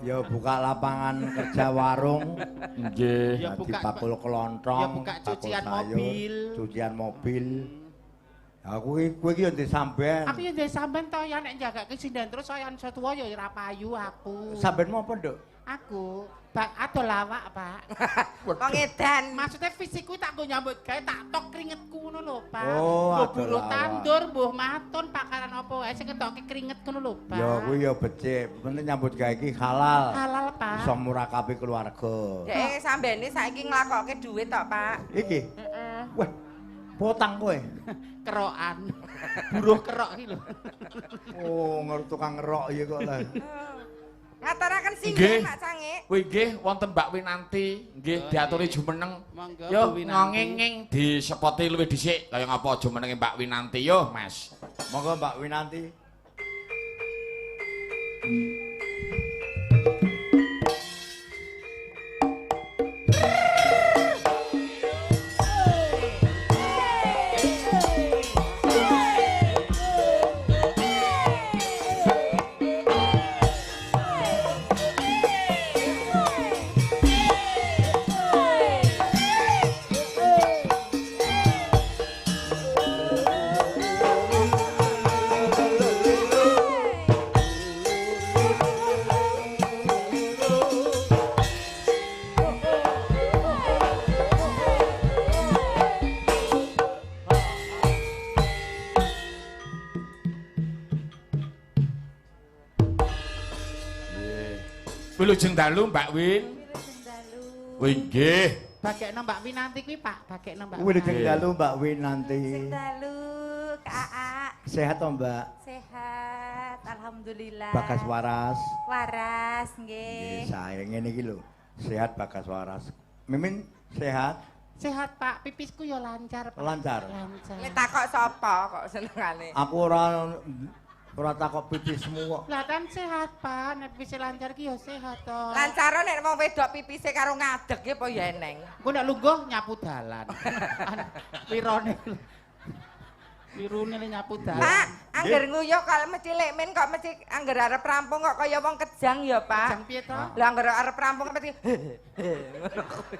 Ya buka lapangan kerja warung. Nggih. Ya buka- Bakul kelontong. ya buka bakul cucian sayur, mobil. Cucian mobil. Aku iki yo ndek sampean. Aku ya ndek sampean to ya nek jagake sinden terus saya setuwa ya ora payu aku. Sampeanmu apa, Nduk? Aku bak adol lawak, Pak. Wong edan. Maksudnya fisikku tak nggo nyambut gawe tak tok keringetku ngono lho, Pak. Oh, Mbuh adol buruh lawak. tandur, mbuh maton pakaran apa wae sing ketoke keringet ngono lho, Pak. Ya kuwi ya becik. Penting nyambut gawe iki halal. halal, Pak. Iso murakabi keluarga. Dek sambene saiki nglakokke dhuwit tok, Pak. Iki. Heeh. Wah. Potang kowe. Kerokan. Buruh kerok iki lho. Oh, ngerti tukang ngerok ya kok lah. Ngaturaken Nggih. sinden Mak Sange. Kuwi nggih wonten Mbak Winanti, nggih Oh, diaturi nggih. jumeneng. Monggo, Yo Bu Winanti. ngongenging disepoti luwih dhisik kaya ngapa jumenenge Mbak Winanti yo, Mas. Monggo Mbak Winanti. Wilujeng dalu Mbak Win. Wilujeng dalu. Wih nggih. Bagekno Mbak Winanti kuwi Pak, bagekno Mbak. Wilujeng Nggih. dalu Mbak Win nanti. Wilujeng dalu Kak Aa. Sehat toh Mbak? Sehat, alhamdulillah. Bagas waras. Waras Nggih, nggih. saya ngene iki lho. Sehat Bagas waras. Mimin sehat, Sehat Pak, pipisku ya lancar Pak. lancar. Lancar. Lek takok sapa kok senengane? Aku ora takok pipismu kok. Lah kan sehat Pak, nek pipis lancar ki ya sehat to. Lancar nek wong wedok pipise karo ngadeg ya apa ya eneng. Engko nek lungguh nyapu dalan. Wirone. Wirune le nyapu dalan. Pak, angger nguyuh kok mesti lek men kok mesti angger arep rampung kok kaya wong kejang ya, Pak. Jang piye to? Lah angger arep rampung kok mesti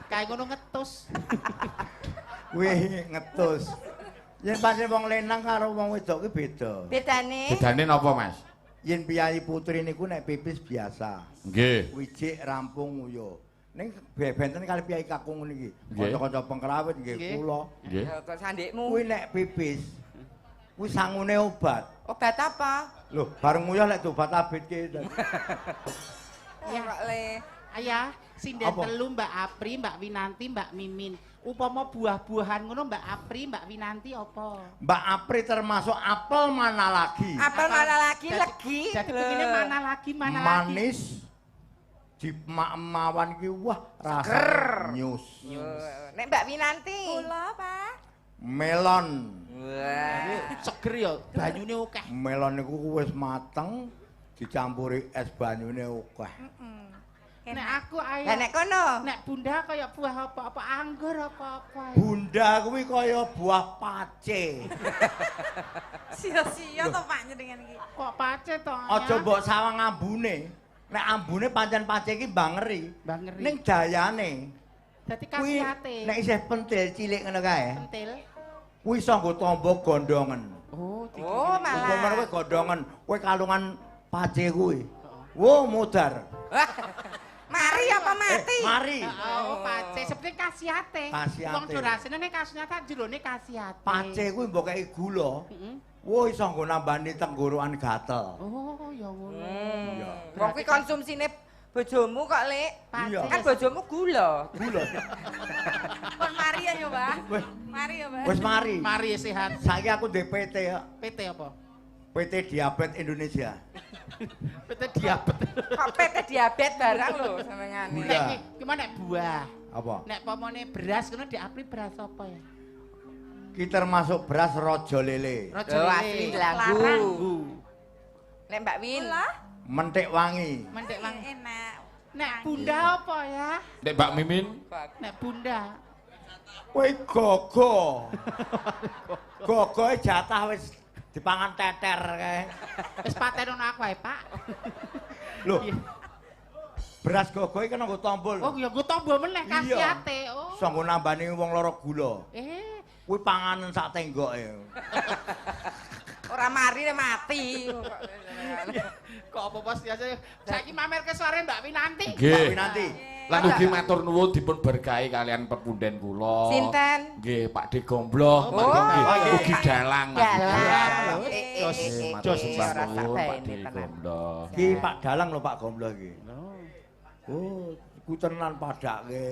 Kae ngono ngetus. Wih, ngetus. Yen pancen wong lenang karo wong wedok ki beda. bedane. Bedane napa Mas? Yen piyayi putri niku nek pipis biasa. Nggih. Wijik rampung nguyuh. Ning benten kali piyayi kakung niki. Nggih. Kanca-kanca pengrawit nggih Nggih. kula. Nggih. Ya kok sandikmu. Kuwi nek pipis kuwi sangune obat. Obat apa? Loh, bareng nguyuh lek obat abit ki. Ya kok le. Ayah, sinden Apa? telu Mbak Apri, Mbak Winanti, Mbak Mimin. Upama buah-buahan ngono Mbak Apri, Mbak Winanti apa? Mbak Apri termasuk apel mana lagi? Apel mana lagi Jadi- legi. Jadi begini mana lagi, mana lagi? Manis di mawan ki wah rasa nyus. Nek Mbak Winanti. Kula, Pak. Melon. Wah. Seger ya, banyune akeh. Melon niku wis mateng dicampuri es banyune akeh. Nek aku Lah ayah, nek kono. nek bunda kaya buah apa-apa, anggur apa-apa. Bunda kuwi kaya buah pace. Sia-sia to Pak njenengan iki. Kok pace to? Aja mbok sawang ambune. Nek ambune pancen pace iki bangeri. Bangeri. Ning dayane Dadi kuwi kasihate. nek isih pentil cilik ngono kae, Pentil. kuwi iso nggo tombo gondongen. Oh, Oh, malah. Umpamane kowe gondongen, kowe kalungan pace kuwi. Wo modar. Mari apa mati? Mari. Oh, pace seperti kasihate. Kasihate. Wong durasine nek kasihate jerone kasihate. Pace kuwi mbok kei gula. Heeh. Wo iso nggo nambani tenggorokan gatel. Oh, ya ngono. Iya. Wong kuwi konsumsine bojomu kok, Lek. Iya. Kan bojomu gula. Gula. Pun mari ya, Mbak. Wis Mari ya, Mbak. wis mari. Mari sehat. Saiki aku ndek PT ya. PT apa? PT Diabetes Indonesia. PT diabetes. Kok PT diabetes barang lho sampeyan. Gula. Nek iki gimana nek buah? Apa? Nek pomone beras ngono diapri beras apa ya? Ki termasuk beras rojo lele. Raja Lho lele. asli lagu. Lagu. Nek Mbak Win. Kula. Mentik wangi. Mendek lang. Enak. Nek bunda apa ya? Nek Mbak Mimin. Nek bunda. Kowe gogo. Gogoe jatah wis dipangan teter kae. Wis paten ono aku ae, Pak. Lho. Beras gogoe kan nggo tombol. Oh, ya nggo tombo meneh Iya. kasihate. Oh. Iso nggo nambani wong lara gula. Kuwi panganan sak tenggoke. Ora mari nek mati. Kok apa pasti aja. Saiki mamerke suarane Mbak Winanti. Nggih. Nanti. Lan ugi matur nuwun dipun berkahi kalian pepunden kula. Sinten? Nggih, Pak De Gombloh, Pak Oh, nggih. iya. Ugi dalang. Dalang. Jos, Nggih, matur jos, nuwun, ora Pak sampai De ini tenan. Gombloh. Ki Pak Dalang lho Pak Gombloh iki. Oh, ku tenan padake.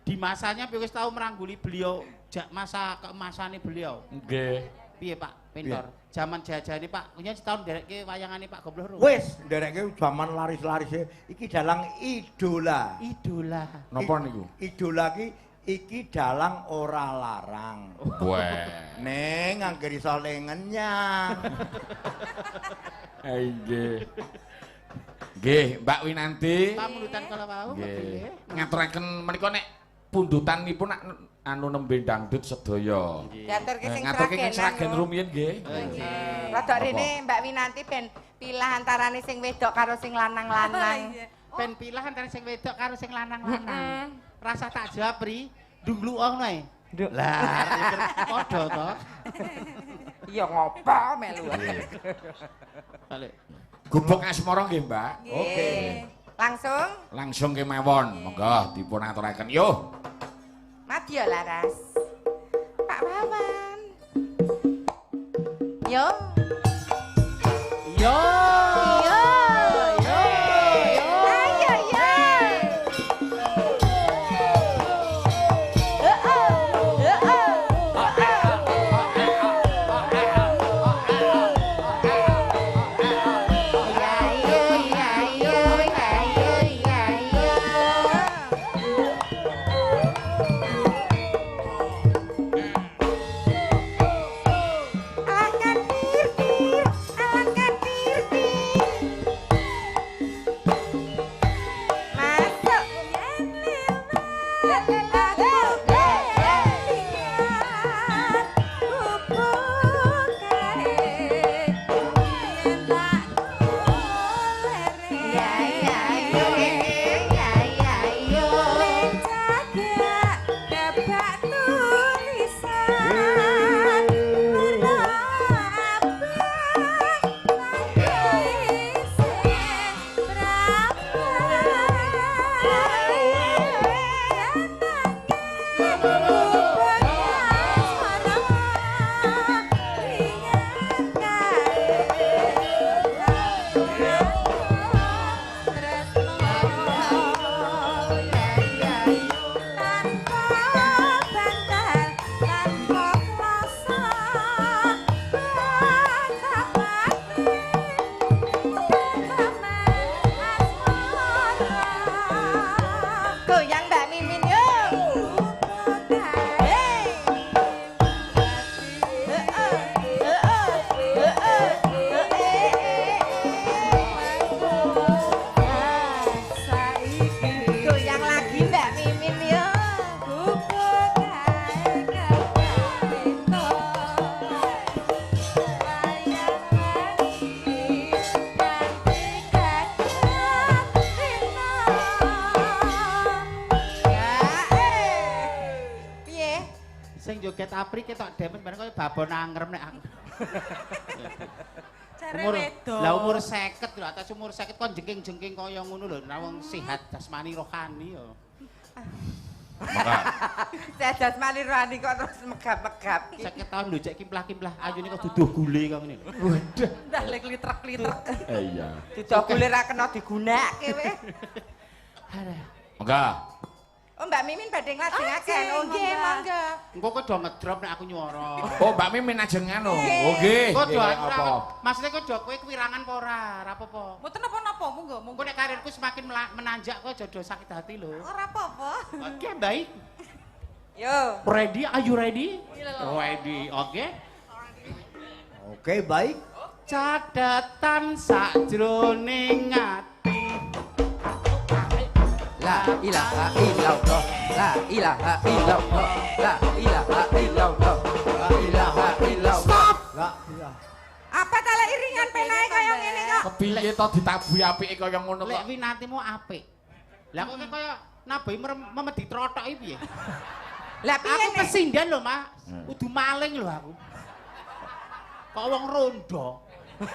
Di masanya wis tahu merangguli beliau masa keemasannya beliau. Nggih. Piye Pak Pendor? Zaman jajane Pak, punya setahun derekke wayangane Pak Gombloh. Wis, nderekke jaman laris-larise iki dalang idola. Idola. Napa niku? Idola iki dalang ora larang. Wah. Ning angger iso lengenyang. Nggih. Nggih, Mbak Winanti. Pamundutan kala wau Nggih. nggih. Ngaturaken menika nek pundutanipun anu nembe dangdut sedaya. Diaturke sing Ngaturke sragenan sragen lho. rumiyin nggih. Rada rene Mbak Winanti ben pilah antarane sing wedok karo sing lanang-lanang. Ben pilah antara sing wedok karo sing lanang-lanang. Rasa tak jawab Pri, ndunglu ngono ae. Lah, pikir padha to. Iya ngopo melu. Balik. Gubuk asmara nggih, Mbak. Oke. Langsung Langsung kemawon. Monggo dipun aturaken. Yo. mati ya Laras. Pak Wawan. Yo. Yo. Yo. Yo. joget apri ketok demen bareng kaya babon angrem nek aku. Jare Umur wedok. lah umur 50 lho, atas umur 50 kon jengking-jengking kaya ngono lho, nek wong sehat jasmani rohani ya. Maka Sehat jasmani rohani kok terus megap-megap. 50 tahun lho cek kimplah-kimplah ayune kok duduh gule kok ngene lho. waduh. Dah lek litrek-litrek. Iya. Duduh gule ra kena digunakake we. Maka Oh Mbak Mimin badhe nglajengaken. Oh nggih, monggo. Engko kok do ngedrop nek aku nyuara. oh Mbak Mimin ajeng ngono. Oh nggih. Kok do apa? maksudnya kok do kowe kewirangan apa ora? Ora apa-apa. Mboten napa-napa, monggo. Monggo nek karirku semakin menanjak kok jodoh sakit hati lho. Ora apa-apa. Oke, baik. Yo. Ready? Are you ready? Iya, Ready. Oke. Oke, baik. Catatan sakjroning ati. La ilaha illallah, la ilaha illallah, la ilaha illallah, la ilaha illallah. Enggak, iya. Apa tala iringan penae kaya ngene kok? Kepiye to ditabuhi apike kaya ngono Lek kok? winatimu apik. Lah kok kaya nabai memedi trotoki piye? Lah piye Aku nek? kesindan lho, Mas. Kudu maling lho aku. Kok wong rondo.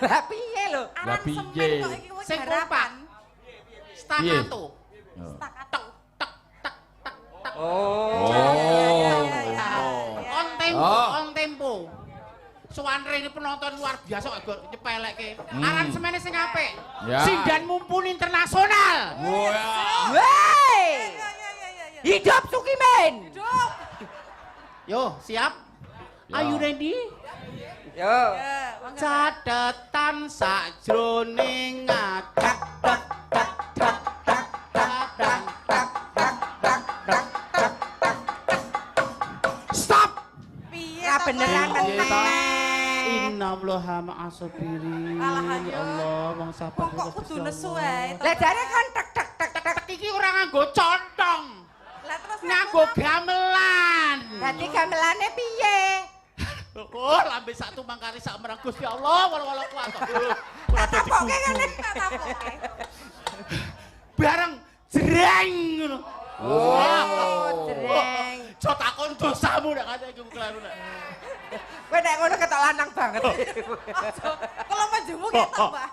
Lah piye lho? Lah Aran piye? semen kok iki wis Sing garapan. Staccato. Oh. Oh. On tempo, Oh. on tempo. Suwanre ini penonton luar biasa kok nyepelekke. Aransemene sing apik. Ya. Sindan mumpuni internasional. Wah. Wey! Ya ya ya ya. Hidup Sukimen. Hidup. Yo, siap? Ya. Are you ready? Yo. Ya, monggo. Catetan sakjroning ngadak dak dak dak dak dak dak dak dak dak dak dak. Stop. Piye Ra to, beneran Kok? meneh. Innallaha ma'as-sabirin. Alah, ayo. Ya Allah, wong sabar Kok kudu nesu wae. Lah jare kan tek tek tek tek. Tek iki ora nganggo contong. Lah terus Nganggo gamelan. Dadi gamelane piye? Oh, lambe sak tumangkari sak merang Gusti Allah, wala-wala kuat. Ora dadi Tapoke kan gugu. tak tapoke. Bareng jreng ngono. Oh, jreng. Jo takon dosamu nek kate iki kleru nek. Kowe nek ngono ketok lanang banget. Kalau majumu ketok, Mbak.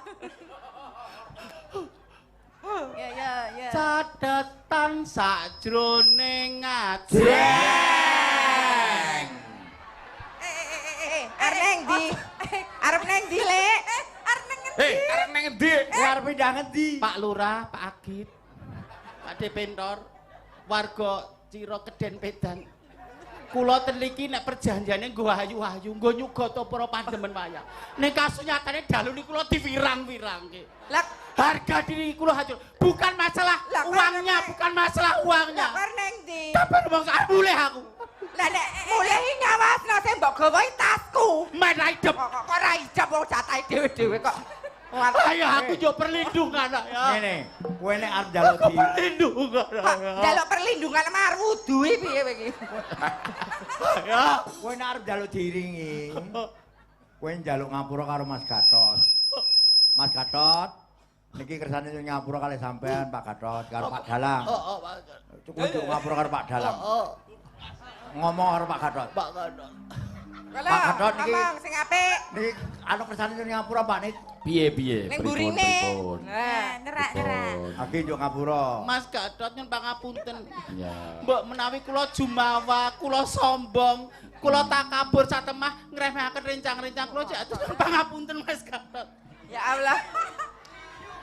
Ya ya ya. Catetan sakjroning ati. Arep nang ndi? Arep nang ndi, Lek? Arep nang Hei, arep nang endi? Arep pindah ngendi? Pak Lurah, Pak Agit, Pak Depentor, warga Ciro Keden Pedan. Kula teliki nek perjanjiane nggo ayu-ayu, nggo nyuga para pandemen wayah. Nek kasus nyatane dalu niku kula divirang-virangke. Lah, Harga diri kula hancur. Bukan masalah Lah, uangnya, kan- bukan masalah uangnya. arep nang ndi? Tapi bangsa mulih aku. Lah nek mulih nyawasno sing mbok gawe tasku. Main hidup. Kok ora ijab wong jatahe dhewe-dhewe kok. Ayo aku yo perlindungan ya. Ngene, kowe nek arep njaluk di Perlindungan. Njaluk perlindungan mar wudu piye kowe iki? Ya. kowe nek arep njaluk diiringi. Kowe njaluk ngapura karo Mas Gatot. Mas Gatot, niki kersane ngapura kali sampean Pak Gatot karo Pak Dalang. Kowe njaluk ngapura karo Pak Dalang. Ngomong karo Pak Gatot. Pak Gatot. Kalau Pak Gatot niki ngomong sing apik. niki anu kersane ngapura Pak Nik. Piye? Ning Pripun, burine. pripun? Nerak-nerak. Aki njuk ngapura. Mas Gatot nyun pangapunten. Ya. Mbok menawi kula jumawa, kula sombong, kula takabur satemah ngremehaken rencang-rencang kula jatuh pangapunten Mas Gatot. Ya Allah.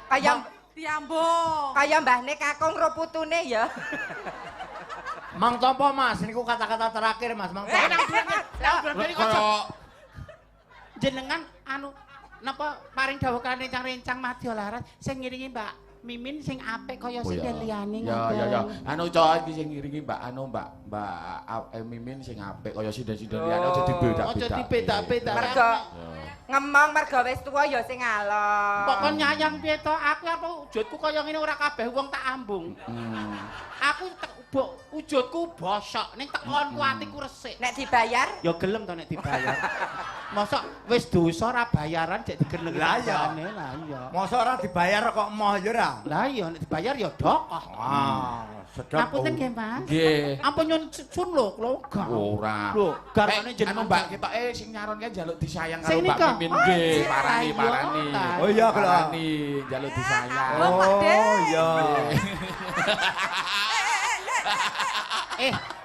Kaya Diambung. kaya mbahne kakung ro putune ya. Mang Tompo Mas, niku kata-kata terakhir Mas. Mang Tompo. Kaya Jenengan anu napa paring dawuh kan rencang-rencang madya laras sing ngiringi Mbak Mimin sing apik kaya sing liyane Ya. Anu cowok iki sing ngiringi Mbak Mimin sing apik kaya siden-siden liyane aja dibeda-beda. Aja dibeda-beda. Mergo ngemong mergo wis tuwa ya sing alon. Pokok nyayang piye to aku apa wujudku kaya ngene ora kabeh wong tak ambung. Aku wujudku bosok ning tekonku atiku resik. Nek dibayar Ya gelem to nek dibayar. Mosok wis dosa ora bayaran jek digeneng Lah iya. Lah iya. Mosok ora dibayar kok emoh ya ora? Lah iya nek dibayar ya dokoh. Sedap. Ngapunten nggih, Mas. Nggih. Ampun nyun sun lho kula gak. Ora. Lho, garwane jenengan Mbak ketoke sing nyaronke njaluk disayang karo Sing Mbak nika? Mimin nggih, parani. Oh iya, kalau. Parani njaluk disayang. Oh iya.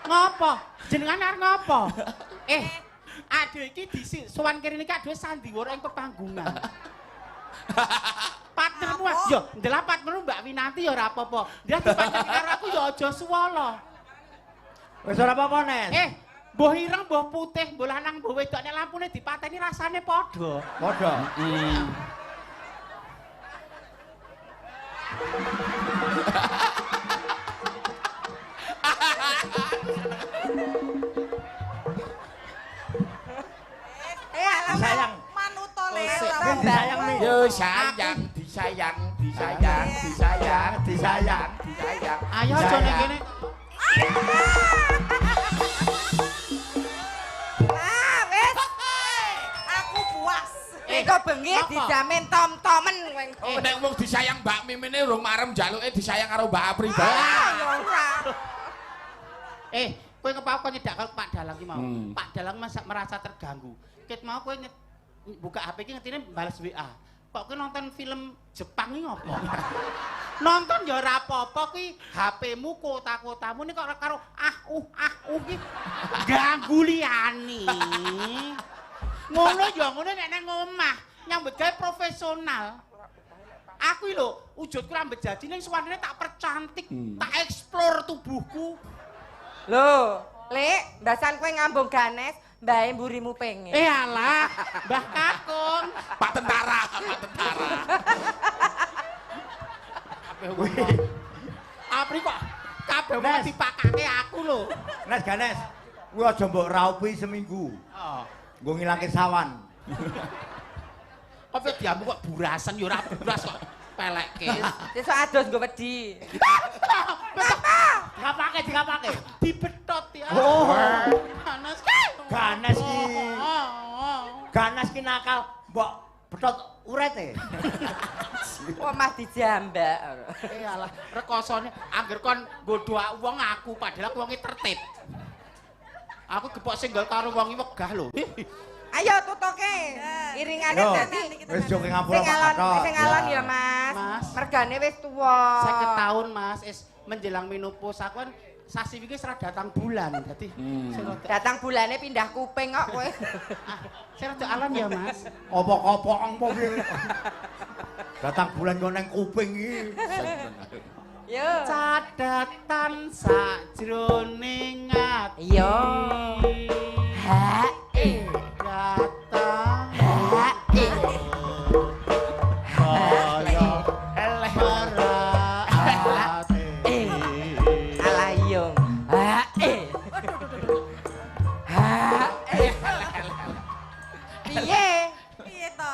Ngopo? Jenengan arep ngopo? Adhe iki sowan kene iki adhe sandiwara ing pepanggungan. Partnermu yo, ndelok partnermu Mbak Winanti ya ora apa-apa. Dia dipateni karo aku ya aja suwala. Wis ora apa-apa, Nes. Mbuh ireng, mbuh putih, mbuh lanang, mbuh wedok nek lampune dipateni rasane padha. Padha. Disayang. Manuto le. Disayang nih. Yo disayang. Ayo aja nek kene. ah wis Aku puas. Iko bengi apa? dijamin tom-tomen kowe. Nek wong disayang Mbak Mimine urung marem njaluke disayang karo Mbak Apri Ah, bae. ya ora. Kowe kepapa nyedak karo Pak Dalang ki mau. Hmm. Pak Dalang merasa terganggu. Ket mau kowe buka HP ki ngetine bales WA. Kok kowe nonton film Jepang iki ngopo? Nonton ya ora apa-apa kuwi HP-mu kota-kotamu nih kok karo ki ganggu liyane. Ngono ya ngono nek nang omah nyambut gawe profesional. Aku iki lho wujudku rambut jadi ning suwanene tak percantik, tak eksplor tubuhku. Lho, Lek, mbasan kowe ngambung ganes, mbae mburimu pengen. Alah, Mbah Kakung. Pak tentara. Apri kok kabeh wong dipakake aku lho. Nes Ganes, kuwi aja mbok raupi seminggu. Oh. Nggo ngilangke sawan. Apa diambu kok burasan ya ora buras kok pelekke. Sesuk adus nggo wedi. Digapake. Dibetot ya. Oh. Ganes. Ganes ki. Ganes ki nakal mbok betot urete. Omah dijambak. Alah, rekosone angger kon nggodho wong aku padahal aku wonge tertib. Aku gepok singgol karo wong wegah lho. Ayo tutuke. Iringane Yo, dadi. wis jo ngapura Pak Gatot. Sing alon ya, Mas. Mas. Mergane wis tuwa. 50 tahun Mas, menjelang menopause aku kan sasi iki ora datang bulan. Dadi sing rada Datang bulane pindah kuping kok kowe. sing rada alon ya, Mas. Kopok-kopok apa piye? Datang bulan kok nang kuping iki. Yo. Cadatan sakjroning ati. Yo. Ha. Datang. Ha. Kaya eleh ati. Alayung. Ha. Ha. Piye? Piye to?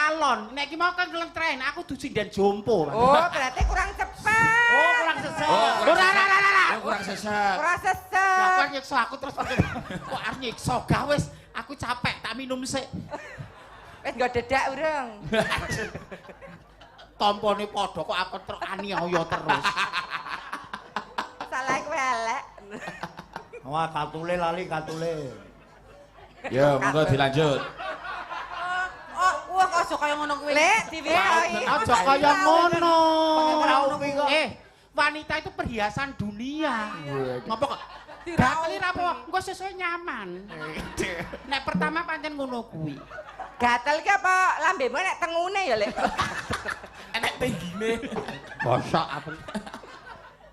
alon. Nek iki mau kan nglentren, aku kudu sinden jompo. Oh, berarti kurang cepat. Oh, kurang sesek. Ora. Kurang sesek. Kurang Lah sesek. kok nyiksa aku terus kok arep nyiksa gak wis aku capek tak minum sik. Wis nggo dedak urung. Tampane padha kok aku terus aniaya terus. Salah kowe elek. Wah, katule lali katule. Ya, monggo dilanjut. Wah, kok aja kaya ngono kuwi. Lek diwiroi. Aja kaya ngono. Ngeraupi kok. Wanita itu perhiasan dunia. Ngapa kok? Gatel ra apa? Engko sesuai nyaman. Nek pertama pancen ngono kuwi. Gatel ki apa lambemu nek tengune ya, Lek? Enek tenggine. Bosok apa?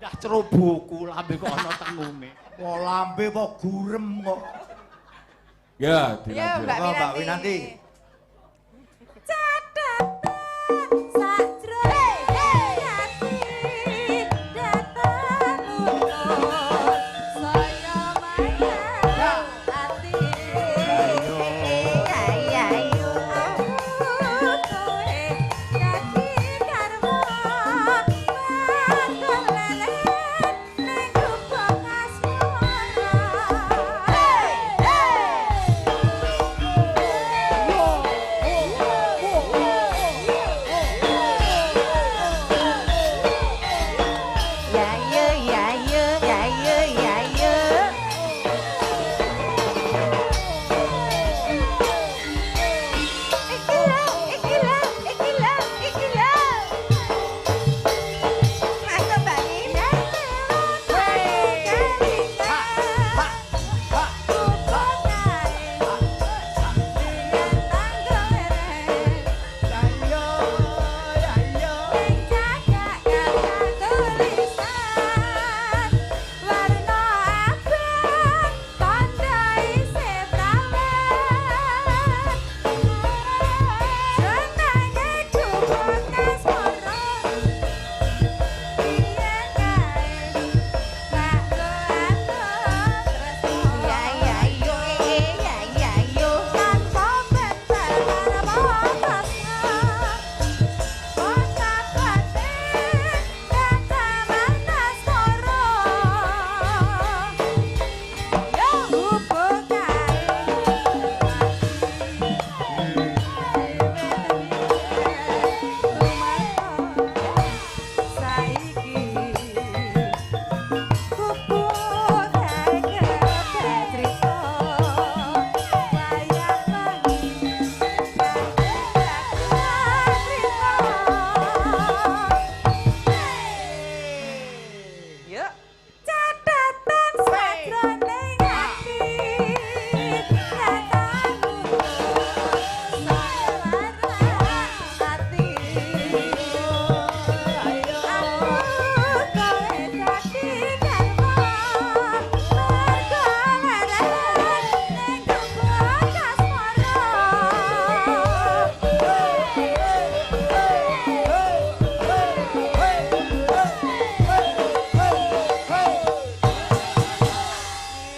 Dah ceroboku lambe kok ana tengune. Wah, lambe kok gurem kok. Ya, Ya, dilanjut. Mbak Mbak Winanti.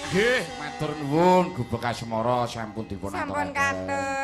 Nggih, matur nuwun Gubek Asmara sampun dipun Sampun aturaken. katut.